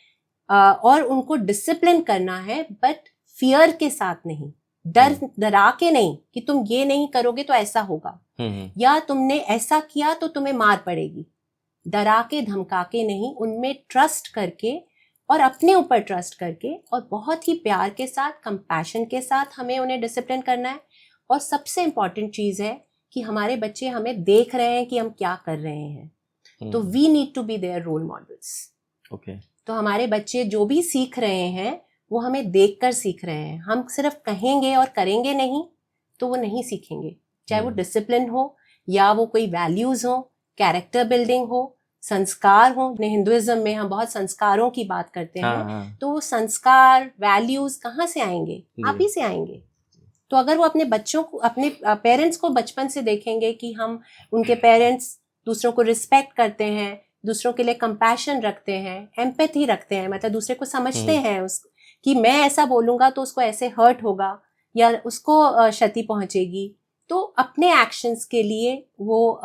और उनको डिसिप्लिन करना है, बट फियर के साथ नहीं, डरा के नहीं कि तुम ये नहीं करोगे तो ऐसा होगा, या तुमने ऐसा किया तो तुम्हें मार पड़ेगी। डरा के धमका के नहीं, उनमें ट्रस्ट करके और अपने ऊपर ट्रस्ट करके और बहुत ही प्यार के साथ, कंपैशन के साथ हमें उन्हें डिसिप्लिन करना है। और सबसे इम्पॉर्टेंट चीज है कि हमारे बच्चे हमें देख रहे हैं कि हम क्या कर रहे हैं, तो we need to be their role models. Okay. तो हमारे बच्चे जो भी सीख रहे हैं वो हमें देखकर सीख रहे हैं। हम सिर्फ कहेंगे और करेंगे नहीं तो वो नहीं सीखेंगे, चाहे वो डिसिप्लिन हो या वो कोई वैल्यूज हो, कैरेक्टर बिल्डिंग हो, संस्कार हो। हिंदुइज्म में हम बहुत संस्कारों की बात करते हैं, तो वो संस्कार वैल्यूज कहाँ से आएंगे? आप ही से आएंगे। तो अगर वो अपने बच्चों को, अपने पेरेंट्स को बचपन से देखेंगे कि हम उनके पेरेंट्स दूसरों को रिस्पेक्ट करते हैं, दूसरों के लिए कंपैशन रखते हैं, एम्पैथी रखते हैं, मतलब दूसरे को समझते हैं कि मैं ऐसा बोलूंगा तो उसको ऐसे हर्ट होगा या उसको क्षति पहुंचेगी, तो अपने एक्शंस के लिए वो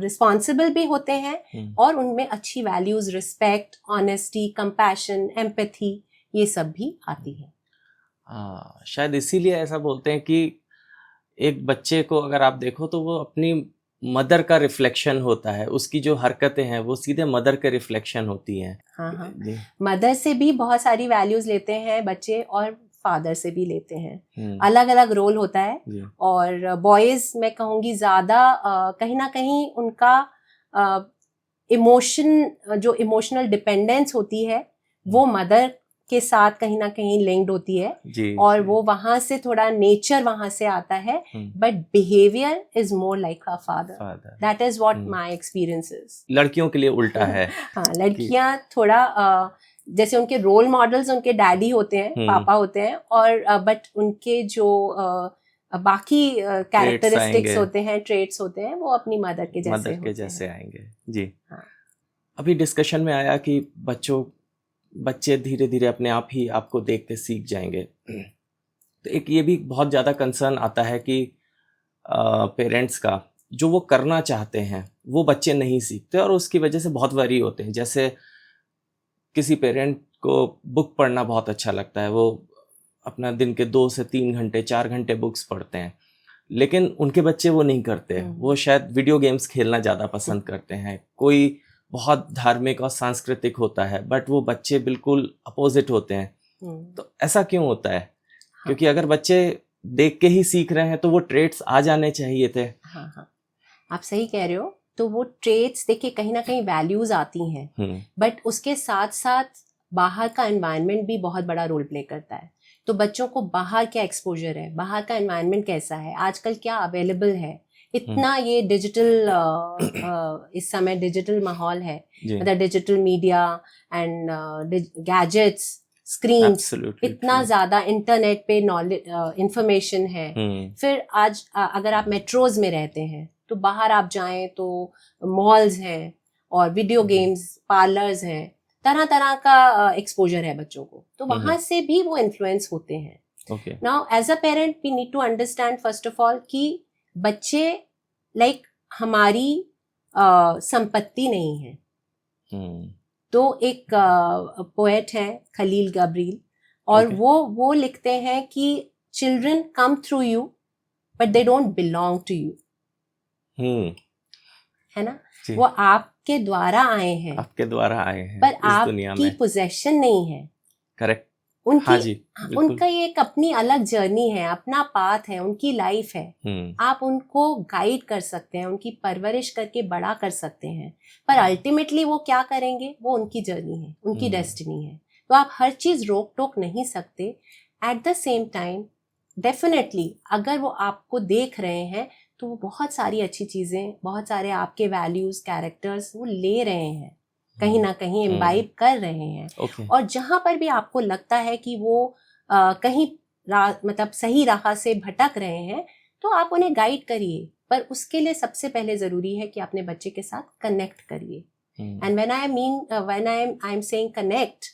रिस्पॉन्सिबल भी होते हैं और उनमें अच्छी values, respect, honesty, compassion, empathy, ये सब भी आती है। शायद इसीलिए ऐसा बोलते हैं कि एक बच्चे को अगर आप देखो तो वो अपनी मदर का रिफ्लेक्शन होता है, उसकी जो हरकतें हैं वो सीधे मदर के रिफ्लेक्शन होती हैं। हाँ, मदर से भी बहुत सारी वैल्यूज लेते हैं बच्चे और फादर से भी लेते हैं। अलग अलग रोल होता है। और बॉयज मैं कहूँगी ज्यादा कहीं ना कहीं उनका जो इमोशनल डिपेंडेंस होती है वो मदर के साथ कहीं ना कहीं लिंक्ड होती है और वो वहां से थोड़ा नेचर वहां से आता है, but behaviour is more like a father. That is what my experience is. लड़कियों के लिए उल्टा है। हाँ, लड़कियां थोड़ा जैसे उनके रोल मॉडल्स उनके डैडी होते हैं, पापा होते हैं, और बट उनके जो बाकी कैरेक्टरिस्टिक्स होते हैं, ट्रेट्स होते हैं, वो अपनी मदर के जैसे आएंगे। जी। हाँ। अभी डिस्कशन में आया कि बच्चे धीरे धीरे अपने आप ही आपको देख के सीख जाएंगे, तो एक ये भी बहुत ज़्यादा कंसर्न आता है कि पेरेंट्स का जो वो करना चाहते हैं वो बच्चे नहीं सीखते और उसकी वजह से बहुत वरी होते हैं। जैसे किसी पेरेंट को बुक पढ़ना बहुत अच्छा लगता है, वो अपना दिन के 2 से 3 घंटे 4 घंटे बुक्स पढ़ते हैं, लेकिन उनके बच्चे वो नहीं करते। वो शायद वीडियो गेम्स खेलना ज़्यादा पसंद करते हैं। कोई बहुत धार्मिक और सांस्कृतिक होता है, बट वो बच्चे बिल्कुल अपोजिट होते हैं। तो ऐसा क्यों होता है? हाँ। क्योंकि अगर बच्चे देख के ही सीख रहे हैं तो वो ट्रेट्स आ जाने चाहिए थे। हाँ, आप सही कह रहे हो। तो वो ट्रेट्स देखिए कहीं ना कहीं वैल्यूज आती हैं, बट उसके साथ साथ बाहर का एनवायरनमेंट भी बहुत बड़ा रोल प्ले करता है। तो बच्चों को बाहर क्या एक्सपोजर है, बाहर का एनवायरनमेंट कैसा है, आजकल क्या अवेलेबल है, इतना ये डिजिटल इस समय डिजिटल माहौल है, मतलब digital media and gadgets, screens, इतना ज्यादा इंटरनेट पे नॉलेज इंफॉर्मेशन है। फिर आज अगर आप मेट्रोज में रहते हैं तो बाहर आप जाएं तो मॉल्स हैं और वीडियो गेम्स पार्लर्स हैं, तरह तरह का एक्सपोजर है बच्चों को, तो वहां से भी वो इन्फ्लुएंस होते हैं। Now as a parent we need to understand first of all कि बच्चे हमारी संपत्ति नहीं है। तो एक पोएट है खलील गबरील, और वो लिखते हैं कि children come through you but they don't belong to you. है ना? वो आपके द्वारा आए हैं, पर आपकी पोजेशन नहीं है। करेक्ट। उनकी, हाँ जी, उनका ये एक अपनी अलग जर्नी है, अपना पाथ है, उनकी लाइफ है। आप उनको गाइड कर सकते हैं, उनकी परवरिश करके बड़ा कर सकते हैं, पर अल्टीमेटली वो क्या करेंगे वो उनकी जर्नी है, उनकी डेस्टिनी है। तो आप हर चीज रोक टोक नहीं सकते। At the same time definitely अगर वो आपको देख रहे हैं तो वो बहुत सारी अच्छी चीजें, बहुत सारे आपके वैल्यूज, कैरेक्टर्स वो ले रहे हैं, कहीं ना कहीं इम्बाइब कर रहे हैं। और जहां पर भी आपको लगता है कि वो कहीं मतलब सही राह से भटक रहे हैं तो आप उन्हें गाइड करिए, पर उसके लिए सबसे पहले जरूरी है कि अपने बच्चे के साथ कनेक्ट करिए। And when I am saying connect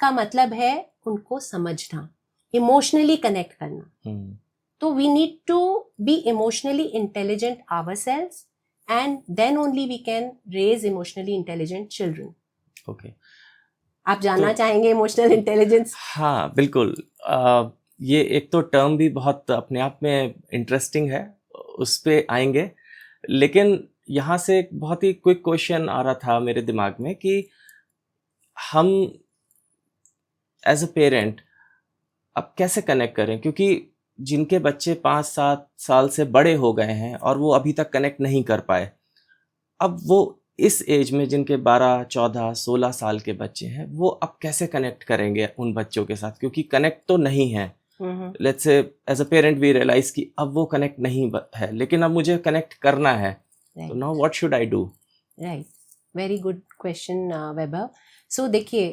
का मतलब है उनको समझना, इमोशनली कनेक्ट करना। तो we need to be emotionally intelligent ourselves and then only we can raise emotionally intelligent children. Okay. आप जानना चाहेंगे इमोशनल इंटेलिजेंस? हाँ बिल्कुल। ये एक तो टर्म भी बहुत अपने आप में इंटरेस्टिंग है, उस पे आएंगे, लेकिन यहाँ से एक बहुत ही क्विक क्वेश्चन आ रहा था मेरे दिमाग में कि हम एज अ पेरेंट अब कैसे कनेक्ट करें, क्योंकि जिनके बच्चे 5-7 साल से बड़े हो गए हैं और वो अभी तक कनेक्ट नहीं कर पाए, अब वो इस एज में जिनके 12, 14, 16 साल के बच्चे हैं, वो अब कैसे कनेक्ट करेंगे उन बच्चों के साथ, क्योंकि कनेक्ट तो नहीं है। Let's say as a parent we realise कि अब वो कनेक्ट नहीं है, लेकिन अब मुझे कनेक्ट करना है, तो now what should I do? Right, very good question Vaibhav. So देखिए,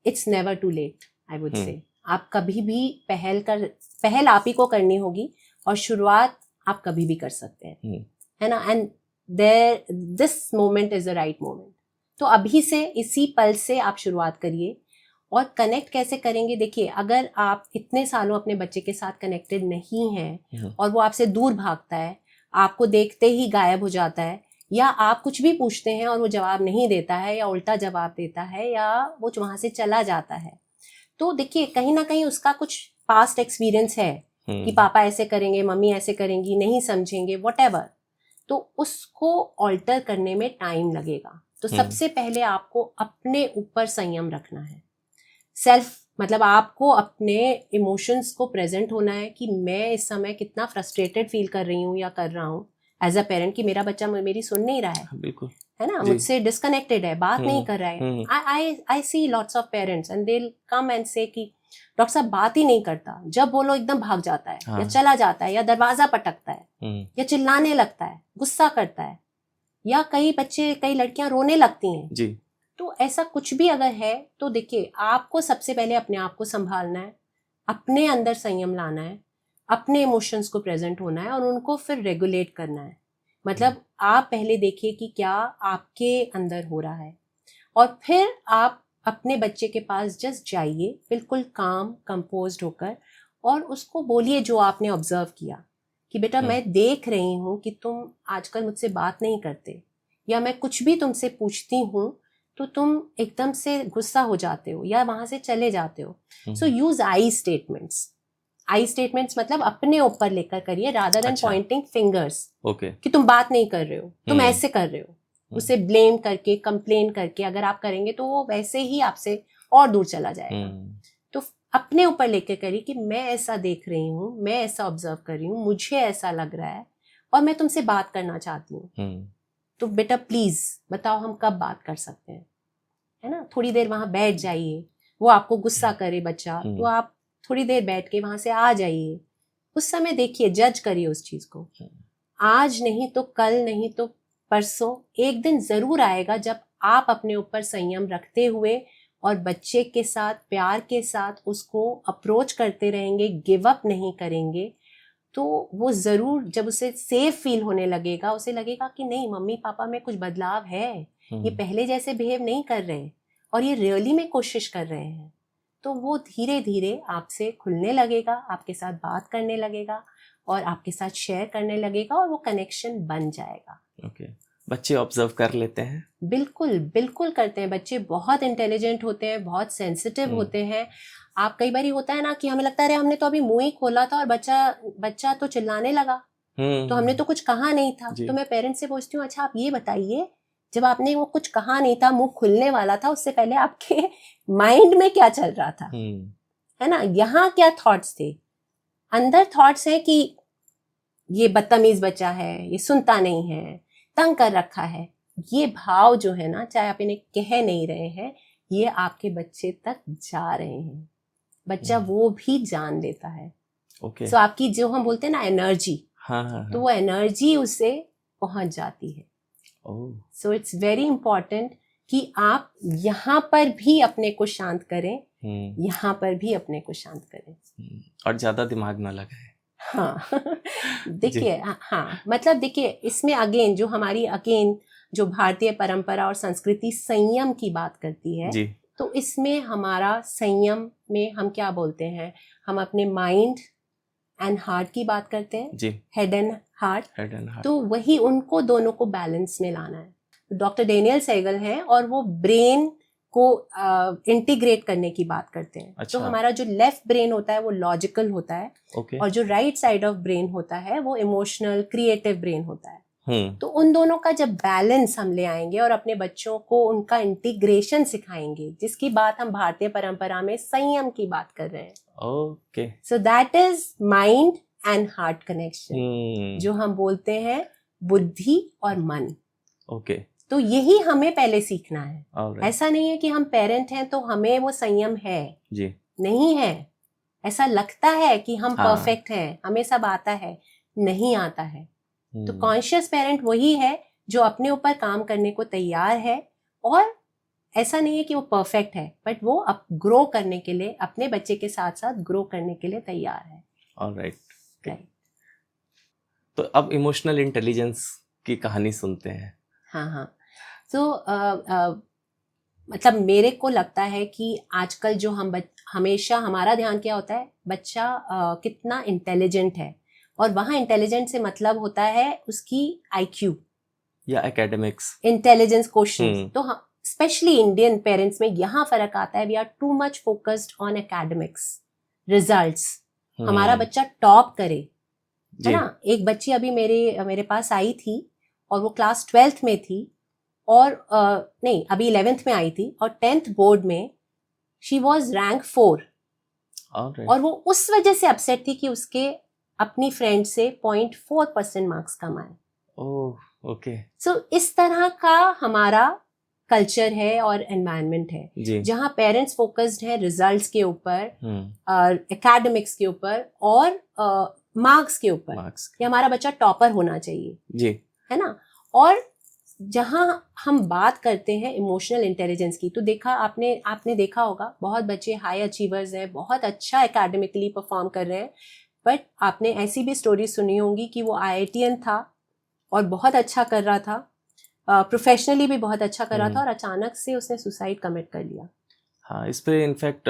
it's never too late, I would say. आप कभी भी पहल आप ही को करनी होगी, और शुरुआत आप कभी भी कर सकते हैं, है ना। And this moment is the right moment. तो अभी से, इसी पल से आप शुरुआत करिए। और कनेक्ट कैसे करेंगे? देखिए, अगर आप इतने सालों अपने बच्चे के साथ कनेक्टेड नहीं हैं और वो आपसे दूर भागता है, आपको देखते ही गायब हो जाता है, या आप कुछ भी पूछते हैं और वो जवाब नहीं देता है, या उल्टा जवाब देता है, या वो वहां से चला जाता है, तो देखिए कहीं ना कहीं उसका कुछ पास्ट एक्सपीरियंस है कि पापा ऐसे करेंगे, मम्मी ऐसे करेंगी, नहीं समझेंगे, व्हाटएवर। तो उसको ऑल्टर करने में टाइम लगेगा। तो सबसे पहले आपको अपने ऊपर संयम रखना है। सेल्फ मतलब आपको अपने इमोशंस को प्रेजेंट होना है कि मैं इस समय कितना फ्रस्ट्रेटेड फील कर रही हूँ या कर रहा हूँ एज अ पेरेंट, कि मेरा बच्चा मेरी सुन नहीं रहा है, बिल्कुल, है ना, मुझसे डिस्कनेक्टेड है, बात नहीं कर रहा है। I see lots of parents and they come and say कि डॉक्टर साहब बात ही नहीं करता, जब बोलो एकदम भाग जाता है, या चला जाता है, या दरवाजा पटकता है, या चिल्लाने लगता है, गुस्सा करता है, या कई लड़कियां रोने लगती हैं जी। तो ऐसा कुछ भी अगर है तो देखिए, आपको सबसे पहले अपने आप को संभालना है, अपने अंदर संयम लाना है, अपने इमोशंस को प्रेजेंट होना है, और उनको फिर रेगुलेट करना है। मतलब आप पहले देखिए कि क्या आपके अंदर हो रहा है, और फिर आप अपने बच्चे के पास जस्ट जाइए, बिल्कुल काम कंपोज्ड होकर, और उसको बोलिए जो आपने ऑब्जर्व किया कि बेटा मैं देख रही हूँ कि तुम आजकल मुझसे बात नहीं करते, या मैं कुछ भी तुमसे पूछती हूँ तो तुम एकदम से गुस्सा हो जाते हो या वहां से चले जाते हो। So use I statements. I statements मतलब अपने ऊपर लेकर करिए, रादर देन पॉइंटिंग फिंगर्स कि तुम बात नहीं कर रहे हो, तुम ऐसे कर रहे हो। उसे ब्लेम करके, कंप्लेन करके अगर आप करेंगे तो वो वैसे ही आपसे और दूर चला जाएगा। तो अपने ऊपर लेकर करिए कि मैं ऐसा देख रही हूँ, मैं ऐसा ऑब्जर्व कर रही हूँ, मुझे ऐसा लग रहा है, और मैं तुमसे बात करना चाहती हूँ। तो बेटा प्लीज बताओ हम कब बात कर सकते हैं, है ना। थोड़ी देर वहां बैठ जाइए, वो आपको गुस्सा करे बच्चा तो आप थोड़ी देर बैठ के वहां से आ जाइए, उस समय देखिए, जज करिए उस चीज को। आज नहीं तो कल, नहीं तो परसों, एक दिन जरूर आएगा जब आप अपने ऊपर संयम रखते हुए और बच्चे के साथ प्यार के साथ उसको अप्रोच करते रहेंगे, गिव अप नहीं करेंगे, तो वो जरूर जब उसे सेफ फील होने लगेगा, उसे लगेगा कि नहीं मम्मी पापा में कुछ बदलाव है, ये पहले जैसे बिहेव नहीं कर रहे और ये रियली में कोशिश कर रहे हैं, तो वो धीरे धीरे आपसे खुलने लगेगा, आपके साथ बात करने लगेगा और आपके साथ शेयर करने लगेगा, और वो कनेक्शन बन जाएगा। ओके। बच्चे ऑब्जर्व कर लेते हैं? बिल्कुल बिल्कुल करते हैं। बच्चे बहुत इंटेलिजेंट होते हैं, बहुत सेंसिटिव होते हैं। आप कई बार होता है ना कि हमें लगता है हमने तो अभी मुंह ही खोला था और बच्चा तो चिल्लाने लगा, तो हमने तो कुछ कहा नहीं था। तो मैं पेरेंट्स से पूछती हूँ, अच्छा आप ये बताइए, जब आपने वो कुछ कहा नहीं था, मुंह खुलने वाला था, उससे पहले आपके माइंड में क्या चल रहा था, है ना, यहाँ क्या थॉट्स थे? अंदर थॉट्स है कि ये बदतमीज बच्चा है, ये सुनता नहीं है, तंग कर रखा है। ये भाव जो है ना, चाहे आप इन्हें कह नहीं रहे हैं, ये आपके बच्चे तक जा रहे हैं। बच्चा वो भी जान लेता है। ओके। सो आपकी जो हम बोलते हैं ना एनर्जी, तो वो एनर्जी उसे पहुंच जाती है। सो इट्स वेरी इंपॉर्टेंट कि आप यहाँ पर भी अपने को शांत करें, यहाँ पर भी अपने को शांत करें, और ज्यादा दिमाग ना लगाए। हाँ देखिए, हाँ मतलब देखिए, इसमें अगेन जो भारतीय परंपरा और संस्कृति संयम की बात करती है जी। तो इसमें हमारा संयम में हम क्या बोलते हैं, हम अपने माइंड एंड हार्ट की बात करते हैं जी। Head and heart. तो वही उनको दोनों को बैलेंस में लाना है। डॉक्टर डेनियल सेगल हैं और वो ब्रेन को इंटीग्रेट करने की बात करते हैं। अच्छा। तो हमारा जो लेफ्ट ब्रेन होता है वो लॉजिकल होता है, और जो राइट साइड ऑफ ब्रेन होता है वो इमोशनल क्रिएटिव ब्रेन होता है। तो उन दोनों का जब बैलेंस हम ले आएंगे और अपने बच्चों को उनका इंटीग्रेशन सिखाएंगे, जिसकी बात हम भारतीय परंपरा में संयम की बात कर रहे हैं। Okay. So that is mind and heart connection, जो हम बोलते हैं बुद्धि और मन। ओके। तो यही हमें पहले सीखना है। Alright. ऐसा नहीं है कि हम पेरेंट हैं तो हमें वो संयम है जी, नहीं है। ऐसा लगता है कि हम हाँ। परफेक्ट हैं, हमें सब आता है, नहीं आता है। तो कॉन्शियस पेरेंट वही है जो अपने ऊपर काम करने को तैयार है, और ऐसा नहीं है कि वो परफेक्ट है, बट वो अब ग्रो करने के लिए, अपने बच्चे के साथ साथ ग्रो करने के लिए तैयार है। ऑलराइट। राइट। तो अब इमोशनल इंटेलिजेंस की कहानी सुनते हैं। हाँ। तो मतलब मेरे को लगता है कि आजकल जो हमेशा हमारा ध्यान क्या होता है, बच्चा कितना इंटेलिजेंट है, और वहाँ इंटेलिजेंट से मतलब होता है उसकी IQ या एकेडमिक्स, इंटेलिजेंस क्वेश्चन। तो स्पेशली इंडियन पेरेंट्स में यहाँ फर्क आता है, we are too much focused on academics results. हमारा बच्चा टॉप करे, है ना। एक बच्ची अभी मेरे पास आई थी और वो क्लास 12th में थी, और नहीं अभी 11th में आई थी, और 10th बोर्ड में शी वॉज रैंक 4। और वो उस वजह से अपसेट थी कि उसके अपनी फ्रेंड से 0.4% मार्क्स कम आए। Oh okay. सो इस तरह का हमारा कल्चर है और एनवायरनमेंट है, जहाँ पेरेंट्स फोकस्ड है रिजल्ट्स के ऊपर, एकेडमिक्स के ऊपर, और मार्क्स के ऊपर कि हमारा बच्चा टॉपर होना चाहिए जी, है ना। और जहाँ हम बात करते हैं इमोशनल इंटेलिजेंस की, तो आपने देखा होगा बहुत बच्चे हाई अचीवर्स हैं, बहुत अच्छा एकेडमिकली परफॉर्म कर रहे हैं, बट आपने ऐसी भी स्टोरी सुनी होंगी कि वो IITian था और बहुत अच्छा कर रहा था, प्रोफेशनली भी बहुत अच्छा कर रहा था, और अचानक से उसने सुसाइड कमिट कर लिया। हाँ, इस पे इनफैक्ट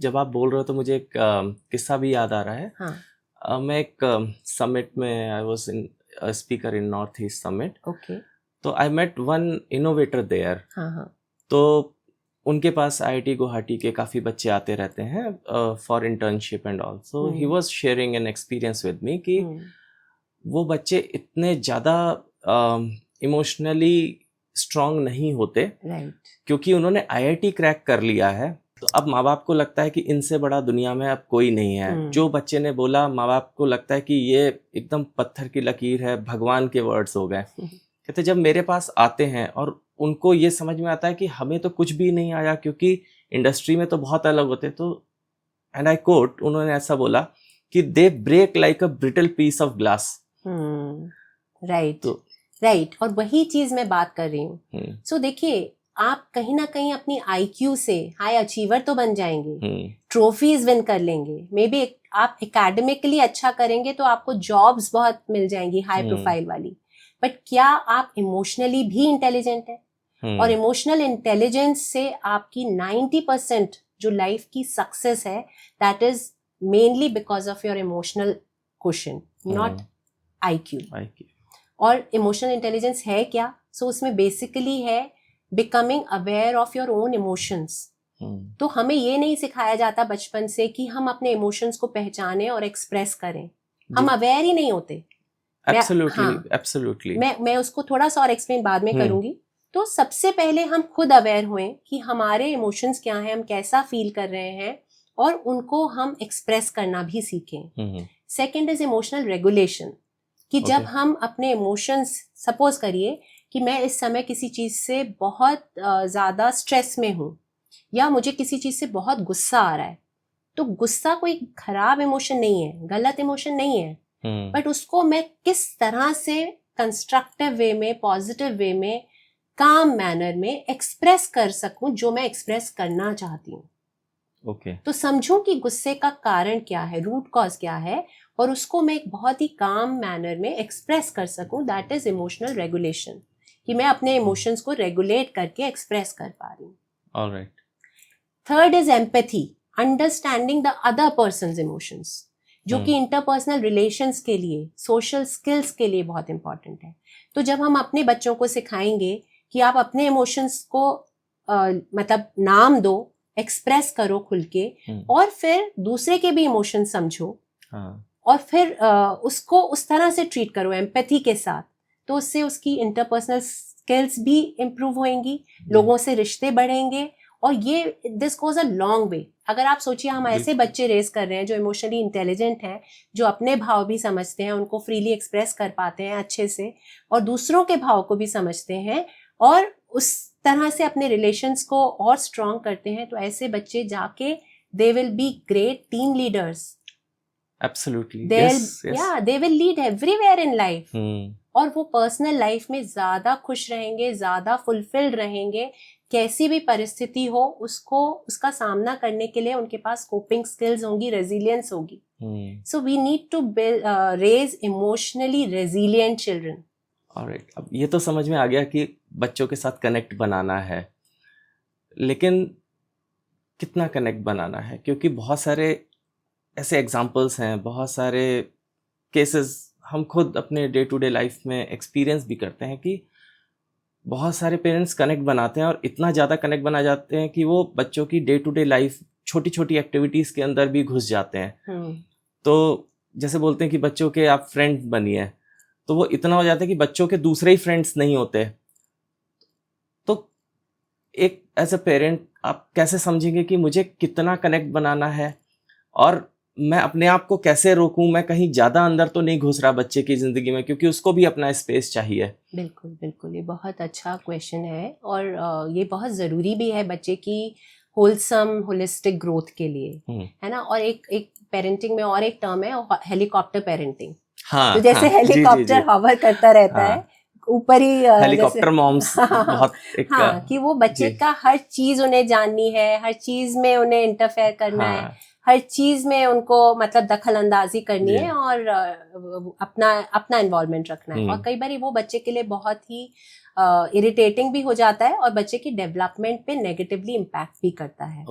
जब आप बोल रहे हो तो मुझे एक किस्सा भी याद आ रहा है। हाँ। मैं एक समिट में I was in speaker in north east summit. Okay. तो I met one innovator there. हाँ। तो उनके पास IIT गुवाहाटी के काफ़ी बच्चे आते रहते हैं for internship and all. So he was sharing an experience with me कि वो बच्चे इतने ज़्यादा इमोशनली स्ट्रांग नहीं होते, क्योंकि उन्होंने IIT क्रैक कर लिया है। तो अब माँ बाप को लगता है कि इनसे बड़ा दुनिया में अब कोई नहीं है। जो बच्चे ने बोला, माँ बाप को लगता है कि ये एकदम पत्थर की लकीर है, भगवान के वर्ड्स हो गए। कहते जब मेरे पास आते हैं और उनको ये समझ में आता है कि हमें तो कुछ भी नहीं आया, क्योंकि इंडस्ट्री में तो बहुत अलग होते, तो एंड आई कोट, उन्होंने ऐसा बोला कि they break like a brittle piece of glass. Right. और वही चीज मैं बात कर रही हूँ। सो देखिए, आप कहीं ना कहीं अपनी IQ से हाई अचीवर तो बन जाएंगे, ट्रॉफीज विन कर लेंगे, मे बी आप एकेडमिकली अच्छा करेंगे तो आपको जॉब्स बहुत मिल जाएंगी हाई प्रोफाइल वाली, बट क्या आप इमोशनली भी इंटेलिजेंट है? और इमोशनल इंटेलिजेंस से आपकी 90% जो लाइफ की सक्सेस है, that is mainly because of your emotional question, not IQ। और इमोशनल इंटेलिजेंस है क्या? सो उसमें बेसिकली है becoming aware of your own emotions. तो हमें ये नहीं सिखाया जाता बचपन से कि हम अपने इमोशंस को पहचानें और एक्सप्रेस करें। हम अवेयर ही नहीं होते। Absolutely. मैं उसको थोड़ा सा और एक्सप्लेन बाद में करूंगी। तो सबसे पहले हम खुद अवेयर हुए कि हमारे इमोशंस क्या हैं, हम कैसा फील कर रहे हैं, और उनको हम एक्सप्रेस करना भी सीखें। सेकेंड इज इमोशनल रेगुलेशन, कि जब हम अपने इमोशंस, सपोज करिए कि मैं इस समय किसी चीज से बहुत ज्यादा स्ट्रेस में हूँ, या मुझे किसी चीज से बहुत गुस्सा आ रहा है, तो गुस्सा कोई खराब इमोशन नहीं है, गलत इमोशन नहीं है, बट उसको मैं किस तरह से कंस्ट्रक्टिव वे में, पॉजिटिव वे में, काम मैनर में एक्सप्रेस कर सकूं जो मैं एक्सप्रेस करना चाहती हूँ। तो समझूं कि गुस्से का कारण क्या है, रूट कॉज क्या है, और उसको मैं एक बहुत ही काम मैनर में एक्सप्रेस कर सकूं। दैट इज इमोशनल रेगुलेशन, कि मैं अपने इमोशंस को रेगुलेट करके एक्सप्रेस कर पा रही हूँ। Alright. Third is empathy, understanding the other persons emotions, जो कि इंटरपर्सनल रिलेशंस के लिए, सोशल स्किल्स के लिए बहुत इंपॉर्टेंट है। तो जब हम अपने बच्चों को सिखाएंगे कि आप अपने इमोशंस को मतलब नाम दो, एक्सप्रेस करो खुल के, और फिर दूसरे के भी इमोशन समझो, और फिर उसको उस तरह से ट्रीट करो एम्पैथी के साथ, तो उससे उसकी इंटरपर्सनल स्किल्स भी इम्प्रूव होंगी, लोगों से रिश्ते बढ़ेंगे, और ये this goes a long way. अगर आप सोचिए, हम ऐसे बच्चे रेस कर रहे हैं जो इमोशनली इंटेलिजेंट हैं, जो अपने भाव भी समझते हैं, उनको फ्रीली एक्सप्रेस कर पाते हैं अच्छे से, और दूसरों के भाव को भी समझते हैं, और उस तरह से अपने रिलेशंस को और स्ट्रॉन्ग करते हैं, तो ऐसे बच्चे जाके they will be great team leaders. Absolutely. They'll, Yes, yes. yeah, they will lead everywhere in life. और वो पर्सनल लाइफ में ज्यादा खुश रहेंगे, ज्यादा फुलफिल्ड रहेंगे. कैसी भी परिस्थिति हो उसका सामना करने के लिए उनके पास कोपिंग स्किल्स होंगी, रेजिलियंस होगी. So we need to raise emotionally resilient children. Alright, अब ये तो समझ में आ गया कि बच्चों के साथ कनेक्ट बनाना है, लेकिन कितना कनेक्ट बनाना है? क्योंकि बहुत सारे ऐसे एग्जाम्पल्स हैं, बहुत सारे केसेस हम खुद अपने डे टू डे लाइफ में एक्सपीरियंस भी करते हैं कि बहुत सारे पेरेंट्स कनेक्ट बनाते हैं और इतना ज़्यादा कनेक्ट बना जाते हैं कि वो बच्चों की डे टू डे लाइफ छोटी छोटी एक्टिविटीज़ के अंदर भी घुस जाते हैं. तो जैसे बोलते हैं कि बच्चों के आप फ्रेंड बनिए, तो वो इतना हो जाता है कि बच्चों के दूसरे ही फ्रेंड्स नहीं होते. तो एक एज अ पेरेंट आप कैसे समझेंगे कि मुझे कितना कनेक्ट बनाना है और मैं अपने आप को कैसे रोकूं? मैं कहीं ज़्यादा अंदर तो नहीं घुस रहा बच्चे की ज़िंदगी में, क्योंकि उसको भी अपना स्पेस चाहिए. बिल्कुल बिल्कुल, ये बहुत अच्छा क्वेश्चन है और ये बहुत ज़रूरी भी है बच्चे की होलसम होलिस्टिक ग्रोथ के लिए, है ना. और एक पेरेंटिंग में और एक टर्म है हेलीकॉप्टर पेरेंटिंग. हाँ, तो जैसे हेलीकॉप्टर हवर करता रहता है ऊपर ही, हेलीकॉप्टर मॉम्स बहुत एक, हाँ, कि वो बच्चे का हर चीज उन्हें जाननी है, हर चीज में उन्हें इंटरफेयर करना है, हर चीज में उनको मतलब दखल अंदाजी करनी है और अपना इन्वॉल्वमेंट रखना है. और कई बार वो बच्चे के लिए बहुत ही इरिटेटिंग भी हो जाता है और बच्चे की डेवलपमेंट पे नेगेटिवली इम्पैक्ट भी करता है.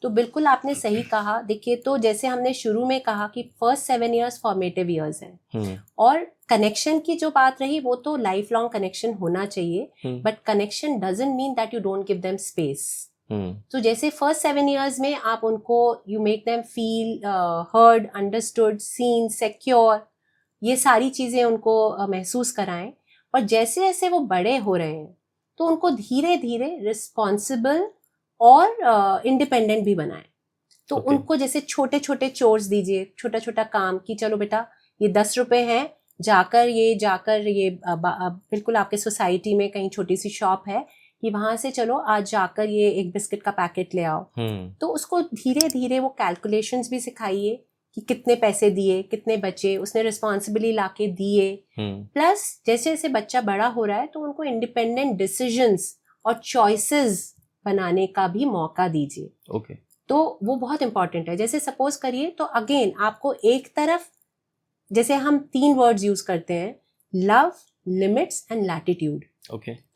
तो बिल्कुल आपने सही कहा. देखिए, तो जैसे हमने शुरू में कहा कि फर्स्ट 7 years फॉर्मेटिव ईयर्स हैं और कनेक्शन की जो बात रही वो तो लाइफ लॉन्ग कनेक्शन होना चाहिए, but connection doesn't mean that you don't give them space. तो जैसे फर्स्ट 7 years में आप उनको you make them feel heard, understood, seen, secure, ये सारी चीजें उनको महसूस कराएं. और जैसे जैसे वो बड़े हो रहे हैं तो उनको धीरे धीरे रिस्पॉन्सिबल और इंडिपेंडेंट भी बनाएं. तो उनको जैसे छोटे छोटे चोर्स दीजिए, छोटा छोटा काम, कि चलो बेटा ये 10 रुपए हैं, जाकर ये बिल्कुल आपके सोसाइटी में कहीं छोटी सी शॉप है कि वहां से चलो आज जाकर ये एक बिस्किट का पैकेट ले आओ. तो उसको धीरे धीरे वो कैलकुलेशंस भी सिखाइए कि कितने पैसे दिए, कितने बचे, उसने रिस्पॉन्सिबिलिटी लाके दिए. प्लस जैसे जैसे बच्चा बड़ा हो रहा है तो उनको इंडिपेंडेंट डिसीजंस और चॉइसेस बनाने का भी मौका दीजिए. तो वो बहुत इंपॉर्टेंट है. जैसे सपोज करिए, तो अगेन आपको एक तरफ जैसे हम 3 वर्ड्स यूज करते हैं, लव, लिमिट्स एंड लैटिट्यूड.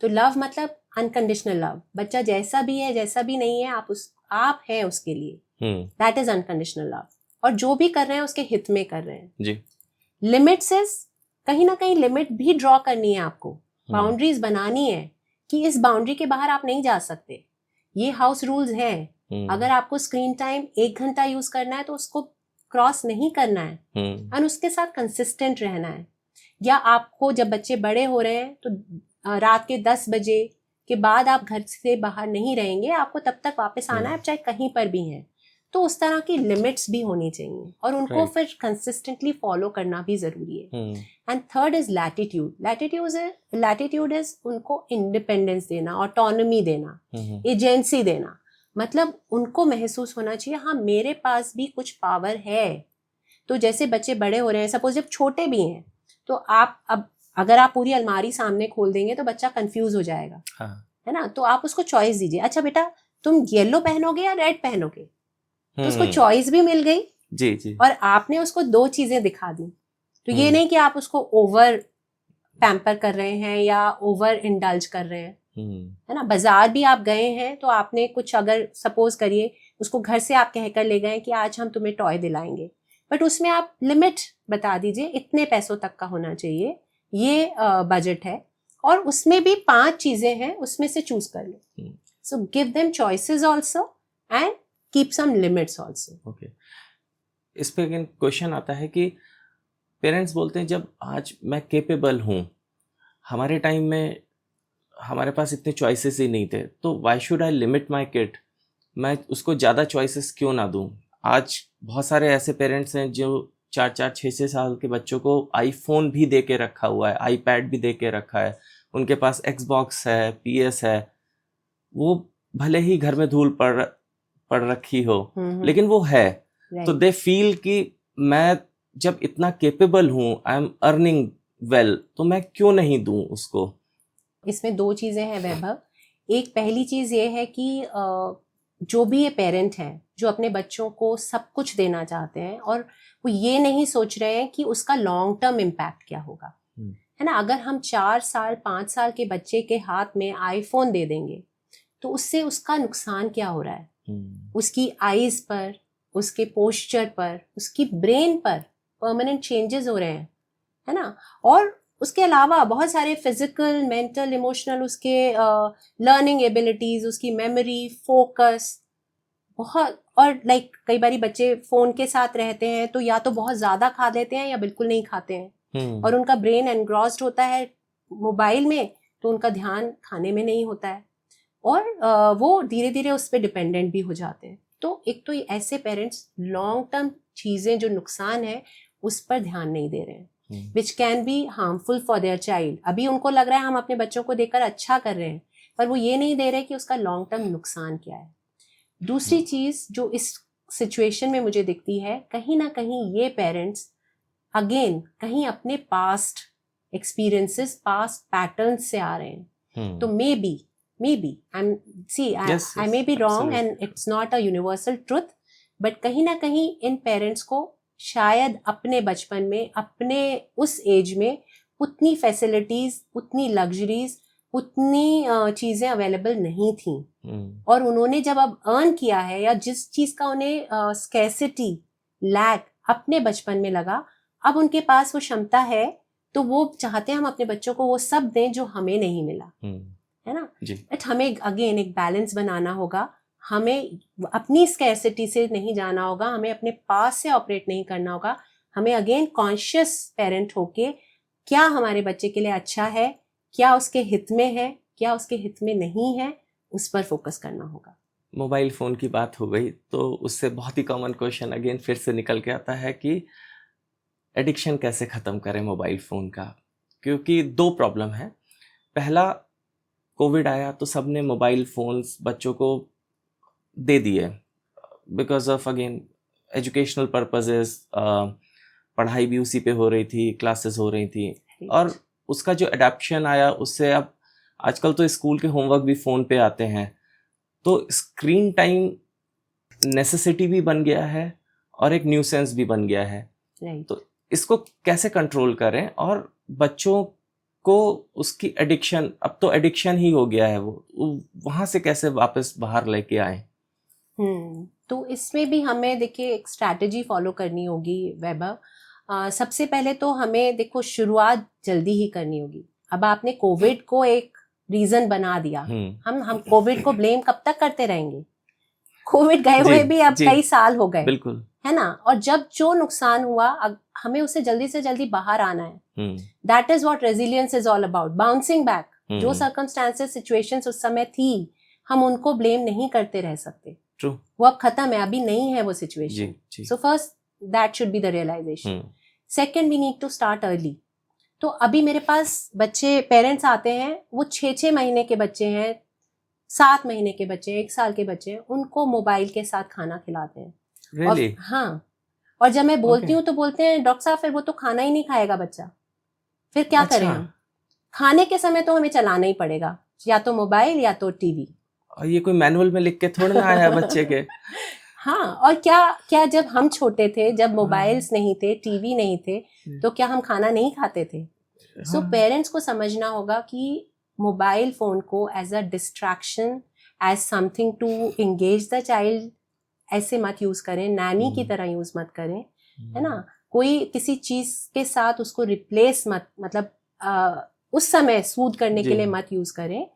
तो लव मतलब अनकंडीशनल लव. बच्चा जैसा भी है, जैसा भी नहीं है, आप हैं उसके लिए, दैट इज अनकंडीशनल लव. और जो भी कर रहे हैं उसके हित में कर रहे हैं जी. लिमिट्स इज कहीं ना कहीं लिमिट भी ड्रॉ करनी है आपको, बाउंड्रीज बनानी है कि इस बाउंड्री के बाहर आप नहीं जा सकते. ये हाउस रूल्स हैं. अगर आपको स्क्रीन टाइम 1 घंटा यूज करना है तो उसको क्रॉस नहीं करना है और उसके साथ कंसिस्टेंट रहना है. या आपको जब बच्चे बड़े हो रहे हैं तो रात के 10 बजे के बाद आप घर से बाहर नहीं रहेंगे, आपको तब तक वापस आना है, आप चाहे कहीं पर भी हैं. तो उस तरह की लिमिट्स भी होनी चाहिए और उनको फिर कंसिस्टेंटली फॉलो करना भी जरूरी है. And third is latitude. Latitude is उनको इंडिपेंडेंस देना, ऑटोनॉमी देना, एजेंसी देना. मतलब उनको महसूस होना चाहिए हाँ मेरे पास भी कुछ पावर है. तो जैसे बच्चे बड़े हो रहे हैं, सपोज जब छोटे भी हैं, तो आप अब अगर आप पूरी अलमारी सामने खोल देंगे तो बच्चा कंफ्यूज हो जाएगा, है ना. तो आप उसको चॉइस दीजिए, अच्छा बेटा तुम येलो पहनोगे या रेड पहनोगे. तो उसको चॉइस भी मिल गई जी. और आपने उसको 2 चीजें दिखा दी. तो ये नहीं कि आप उसको ओवर पैम्पर कर रहे हैं या ओवर इंडल्ज कर रहे हैं, है ना. बाजार भी आप गए हैं तो आपने कुछ, अगर सपोज करिए उसको घर से आप कहकर ले गए कि आज हम तुम्हें टॉय दिलाएंगे, बट उसमें आप लिमिट बता दीजिए, इतने पैसों तक का होना चाहिए, ये बजट है और उसमें भी 5 चीजें हैं, उसमें से चूज कर लो. So give them choices also and keep some limits also. इस पे अगेन क्वेश्चन आता है कि पेरेंट्स बोलते हैं जब आज मैं कैपेबल हूँ, हमारे टाइम में हमारे पास इतने चॉइसेस ही नहीं थे, तो why should I limit my kid. मैं उसको ज़्यादा चॉइसेस क्यों ना दूँ. आज बहुत सारे ऐसे पेरेंट्स हैं जो 4-4, 6-6 साल के बच्चों को आईफोन भी दे के रखा हुआ है, आईपैड भी दे के रखा है, उनके पास Xbox है, PS है, वो भले ही घर में धूल पड़ रखी हो, लेकिन वो है, तो दे फील कि मैं जब इतना केपेबल हूँ, आई एम अर्निंग वेल, तो मैं क्यों नहीं दूं उसको। इसमें दो चीजें हैं वैभव। एक पहली चीज ये है कि जो भी ये पेरेंट हैं जो अपने बच्चों को सब कुछ देना चाहते हैं और वो ये नहीं सोच रहे हैं कि उसका लॉन्ग टर्म इम्पैक्ट क्या होगा, है ना। अगर हम 4 साल 5 साल के बच्चे के हाथ में आईफोन दे देंगे तो उससे उसका नुकसान क्या हो रहा है, उसकी आईज पर, उसके पोस्चर पर, उसकी ब्रेन पर परमानेंट चेंजेस हो रहे हैं, है ना। और उसके अलावा बहुत सारे फिजिकल, मेंटल, इमोशनल, उसके लर्निंग एबिलिटीज, उसकी मेमोरी, फोकस, बहुत। और कई बारी बच्चे फोन के साथ रहते हैं तो या तो बहुत ज्यादा खा लेते हैं या बिल्कुल नहीं खाते हैं, और उनका ब्रेन एनग्रॉस्ड होता है मोबाइल में, तो उनका ध्यान खाने में नहीं होता है, और वो धीरे धीरे उस पर डिपेंडेंट भी हो जाते हैं। तो एक तो ऐसे पेरेंट्स लॉन्ग टर्म चीजें जो नुकसान है उस पर ध्यान नहीं दे रहे हैं, which can be harmful for their child. अभी उनको लग रहा है हम अपने बच्चों को देखकर अच्छा कर रहे हैं, पर वो ये नहीं दे रहे कि उसका लॉन्ग टर्म नुकसान क्या है। दूसरी चीज जो इस सिचुएशन में मुझे दिखती है, कहीं ना कहीं ये पेरेंट्स अगेन कहीं अपने पास्ट एक्सपीरियंसेस, पास्ट पैटर्न्स से आ रहे हैं। तो may be I may be wrong and it's not a universal truth, but कहीं ना कहीं इन पेरेंट्स को शायद अपने बचपन में, अपने उस एज में उतनी फैसिलिटीज, उतनी लग्जरीज, उतनी चीजें अवेलेबल नहीं थी, और उन्होंने जब अब अर्न किया है या जिस चीज का उन्हें स्कैर्सिटी, लैक अपने बचपन में लगा, अब उनके पास वो क्षमता है, तो वो चाहते हैं हम अपने बच्चों को वो सब दें जो हमें नहीं मिला, है ना। बट हमें अगेन एक बैलेंस बनाना होगा, हमें अपनी स्कैर्सिटी से नहीं जाना होगा, हमें अपने पास से ऑपरेट नहीं करना होगा, हमें अगेन कॉन्शियस पेरेंट होके क्या हमारे बच्चे के लिए अच्छा है, क्या उसके हित में है, क्या उसके हित में नहीं है, उस पर फोकस करना होगा। मोबाइल फ़ोन की बात हो गई तो उससे बहुत ही कॉमन क्वेश्चन अगेन फिर से निकल के आता है कि एडिक्शन कैसे ख़त्म करें मोबाइल फ़ोन का, क्योंकि दो प्रॉब्लम है। पहला, कोविड आया तो सबने मोबाइल फ़ोन्स बच्चों को दे दिए because of again educational purposes, पढ़ाई भी उसी पे हो रही थी, क्लासेस हो रही थी, और उसका जो अडेप्शन आया उससे अब आजकल तो स्कूल के होमवर्क भी फ़ोन पे आते हैं, तो स्क्रीन टाइम नेसेसिटी भी बन गया है और एक न्यूसेंस भी बन गया है। तो इसको कैसे कंट्रोल करें और बच्चों को उसकी एडिक्शन, अब तो एडिक्शन ही हो गया है, वो वहाँ से कैसे वापस बाहर लेके आए। तो इसमें भी हमें देखिए एक स्ट्रैटेजी फॉलो करनी होगी वैभव। सबसे पहले तो हमें देखो शुरुआत जल्दी ही करनी होगी। अब आपने कोविड को एक रीजन बना दिया, हम कोविड को ब्लेम कब तक करते रहेंगे? कोविड गए हुए भी अब कई साल हो गए, बिल्कुल, है ना। और जब जो नुकसान हुआ हमें उससे जल्दी से जल्दी बाहर आना है। That is what resilience is all about, bouncing back. जो सर्कमस्टेंसेस, सिचुएशंस उस समय थी, हम उनको ब्लेम नहीं करते रह सकते। True. वो अब खत्म है, अभी नहीं है वो situation. So first that should be the realisation. Second, we need to start early. तो अभी मेरे पास बच्चे, पेरेंट्स आते हैं, वो 6 महीने के बच्चे हैं, 7 महीने के बच्चे हैं, 1 साल के बच्चे हैं, उनको मोबाइल के साथ खाना खिलाते हैं। Really? और जब मैं बोलती हूँ तो बोलते हैं डॉक्टर साहब फिर वो तो खाना ही नहीं खाएगा बच्चा, फिर क्या करें हम? खाने के समय तो हमें चलाना ही पड़ेगा, या तो मोबाइल या तो टीवी। और ये कोई मैनुअल में लिख के थोड़ा ना आया बच्चे के। और क्या जब हम छोटे थे, जब मोबाइल्स नहीं थे, टीवी नहीं थे, तो क्या हम खाना नहीं खाते थे? सो पेरेंट्स को समझना होगा कि मोबाइल फोन को as a distraction, as something to engage the child ऐसे मत यूज करें, नैनी की तरह यूज मत करें, है ना। कोई किसी चीज के साथ उसको रिप्लेस मत, मतलब उस समय सूद करने के लिए मत यूज करें।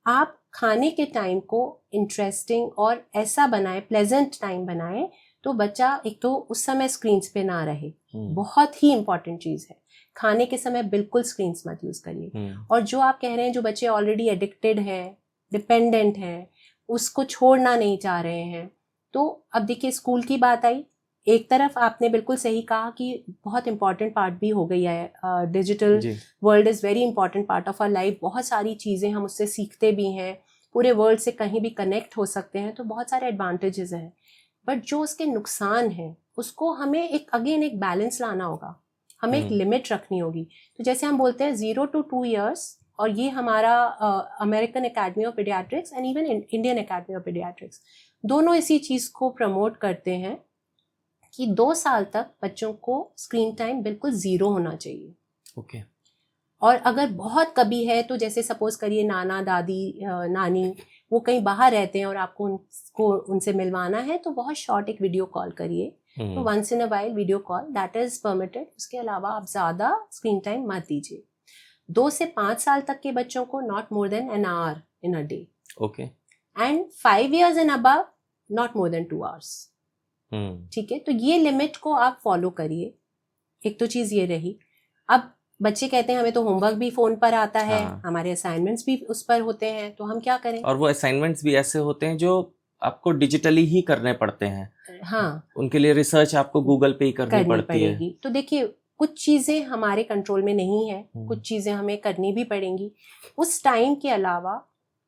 आप खाने के टाइम को इंटरेस्टिंग और ऐसा बनाएं, प्लेजेंट टाइम बनाएं, तो बच्चा एक तो उस समय स्क्रीन्स पे ना रहे। बहुत ही इंपॉर्टेंट चीज है, खाने के समय बिल्कुल स्क्रीन्स मत यूज करिए। और जो आप कह रहे हैं, जो बच्चे ऑलरेडी एडिक्टेड हैं, डिपेंडेंट हैं, उसको छोड़ना नहीं चाह रहे हैं, तो अब देखिए स्कूल की बात आई, एक तरफ आपने बिल्कुल सही कहा कि बहुत इंपॉर्टेंट पार्ट भी हो गई है, digital world is very important part of our life. बहुत सारी चीज़ें हम उससे सीखते भी हैं, पूरे वर्ल्ड से कहीं भी कनेक्ट हो सकते हैं, तो बहुत सारे एडवांटेजेस हैं। बट जो उसके नुकसान हैं उसको हमें एक बैलेंस लाना होगा, हमें एक लिमिट रखनी होगी। तो जैसे हम बोलते हैं 0 to 2 years, और ये हमारा American academy of paediatrics and even Indian academy of paediatrics दोनों इसी चीज़ को प्रमोट करते हैं कि 2 साल तक बच्चों को स्क्रीन टाइम बिल्कुल 0 होना चाहिए। ओके। और अगर बहुत कभी है तो जैसे सपोज करिए नाना दादी नानी वो कहीं बाहर रहते हैं और आपको उनसे मिलवाना है, तो बहुत शॉर्ट एक वीडियो कॉल करिए। तो once in a while video call that is permitted. उसके अलावा आप ज़्यादा स्क्रीन टाइम मत दीजिए। 2 से 5 साल तक के बच्चों को not more than an hour in a day। Okay. And 5 years and above not more than 2 hours। ठीक है, तो ये लिमिट को आप फॉलो करिए। एक तो चीज़ ये रही। अब बच्चे कहते हैं हमें तो होमवर्क भी फोन पर आता है, हमारे असाइनमेंट्स भी उस पर होते हैं, तो हम क्या करें? और वो असाइनमेंट्स भी ऐसे होते हैं जो आपको डिजिटली ही करने पड़ते हैं। हाँ, उनके लिए रिसर्च आपको गूगल पे ही करनी पड़ती है। तो देखिए कुछ चीज़ें हमारे कंट्रोल में नहीं है, कुछ चीज़ें हमें करनी भी पड़ेंगी। उस टाइम के अलावा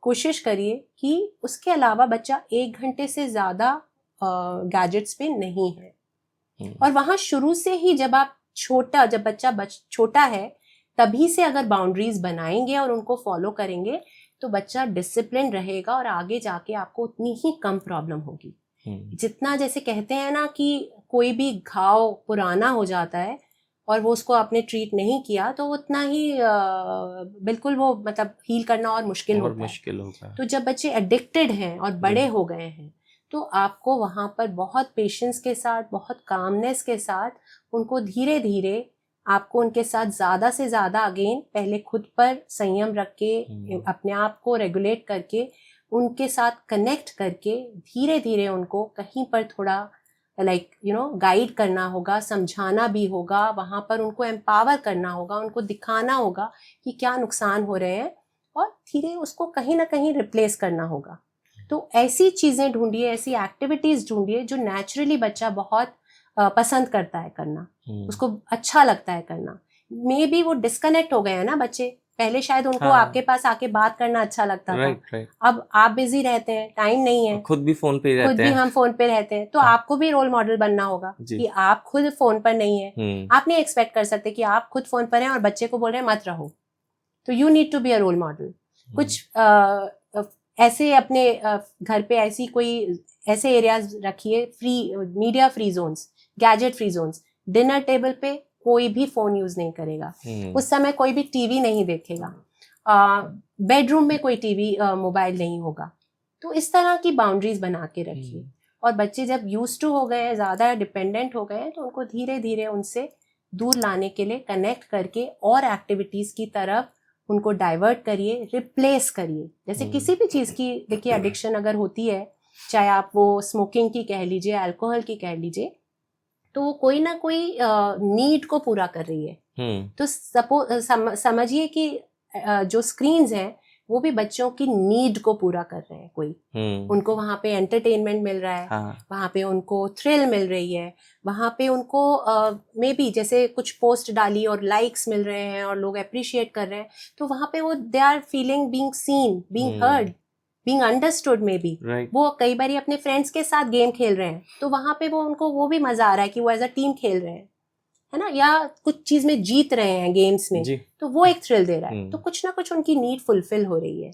कोशिश करिए कि उसके अलावा बच्चा 1 घंटे से ज़्यादा गैजेट्स पे नहीं है। और वहाँ शुरू से ही जब बच्चा छोटा है तभी से अगर बाउंड्रीज बनाएंगे और उनको फॉलो करेंगे तो बच्चा डिसिप्लिन रहेगा और आगे जाके आपको उतनी ही कम प्रॉब्लम होगी। जितना जैसे कहते हैं ना कि कोई भी घाव पुराना हो जाता है और वो उसको आपने ट्रीट नहीं किया तो उतना ही बिल्कुल वो मतलब हील करना और मुश्किल होगा। तो जब बच्चे एडिक्टेड हैं और बड़े हो गए हैं तो आपको वहाँ पर बहुत पेशेंस के साथ, बहुत कामनेस के साथ उनको धीरे धीरे आपको उनके साथ ज़्यादा से ज़्यादा अगेन पहले खुद पर संयम रख के अपने आप को रेगुलेट करके उनके साथ कनेक्ट करके धीरे धीरे उनको कहीं पर थोड़ा गाइड करना होगा, समझाना भी होगा, वहाँ पर उनको एम्पावर करना होगा, उनको दिखाना होगा कि क्या नुकसान हो रहे हैं और धीरे उसको कहीं ना कहीं रिप्लेस करना होगा। तो ऐसी चीज़ें ढूंढिए, ऐसी एक्टिविटीज़ ढूंढिए जो नेचुरली बच्चा बहुत पसंद करता है करना, उसको अच्छा लगता है करना। मे बी वो डिस्कनेक्ट हो गए हैं ना बच्चे, पहले शायद उनको आपके पास आके बात करना अच्छा लगता था। अब आप बिजी रहते हैं, टाइम नहीं है, खुद भी फोन पे रहते हैं, हम फोन पे रहते हैं, तो आपको भी रोल मॉडल बनना होगा कि आप खुद फोन पर नहीं है। आप नहीं एक्सपेक्ट कर सकते कि आप खुद फोन पर हैं और बच्चे को बोल रहे हैं मत रहो। तो you need to be a role model. कुछ ऐसे अपने घर पे ऐसे एरियाज रखिए, media free zones, gadget free zones. Dinner table पे कोई भी फोन यूज नहीं करेगा, उस समय कोई भी टीवी नहीं देखेगा, बेडरूम में कोई टीवी मोबाइल नहीं होगा। तो इस तरह की बाउंड्रीज बना के रखिए। और बच्चे जब यूज टू हो गए हैं, ज़्यादा डिपेंडेंट हो गए हैं, तो उनको धीरे धीरे उनसे दूर लाने के लिए कनेक्ट करके और एक्टिविटीज़ की तरफ उनको डाइवर्ट करिए, रिप्लेस करिए। जैसे किसी भी चीज़ की देखिए एडिक्शन अगर होती है, चाहे आप वो स्मोकिंग की कह लीजिए, अल्कोहल की कह लीजिए, तो वो कोई ना कोई नीड को पूरा कर रही है। तो समझिए कि जो स्क्रीन्स हैं वो भी बच्चों की नीड को पूरा कर रहे हैं। कोई उनको वहाँ पे एंटरटेनमेंट मिल रहा है, वहाँ पे उनको थ्रिल मिल रही है, वहाँ पे उनको मे बी जैसे कुछ पोस्ट डाली और लाइक्स मिल रहे हैं और लोग अप्रिशिएट कर रहे हैं, तो वहाँ पे वो they are feeling being seen, being heard, being understood. Maybe वो कई बार अपने फ्रेंड्स के साथ गेम खेल रहे हैं तो वहाँ पे उनको वो भी मजा आ रहा है कि वो एज अ टीम खेल रहे हैं, है ना, या कुछ चीज में जीत रहे हैं गेम्स में, तो वो एक थ्रिल दे रहा है। तो कुछ ना कुछ उनकी नीड फुलफिल हो रही है।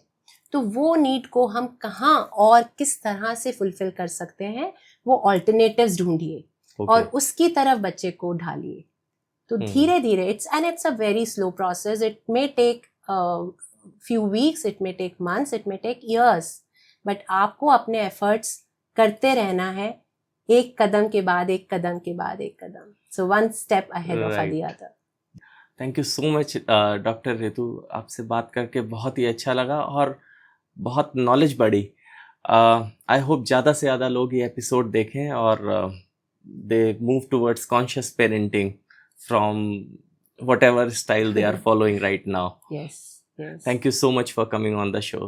तो वो नीड को हम कहाँ और किस तरह से फुलफिल कर सकते हैं, वो ऑल्टरनेटिव्स ढूंढिए और उसकी तरफ बच्चे को ढालिए। तो धीरे धीरे it's a very slow process. It may take few weeks, it may take months, it may take years, but आपको अपने efforts करते रहना है, एक कदम के बाद एक कदम के बाद एक कदम। So one step ahead of the other. Thank you so much, doctor Ritu. आपसे बात करके बहुत ही अच्छा लगा और बहुत नॉलेज बढ़ी। आई होप ज़्यादा से ज़्यादा लोग ये एपिसोड देखें और they move towards conscious parenting from whatever style they are following right now. Yes. Thank you so much for coming on the show.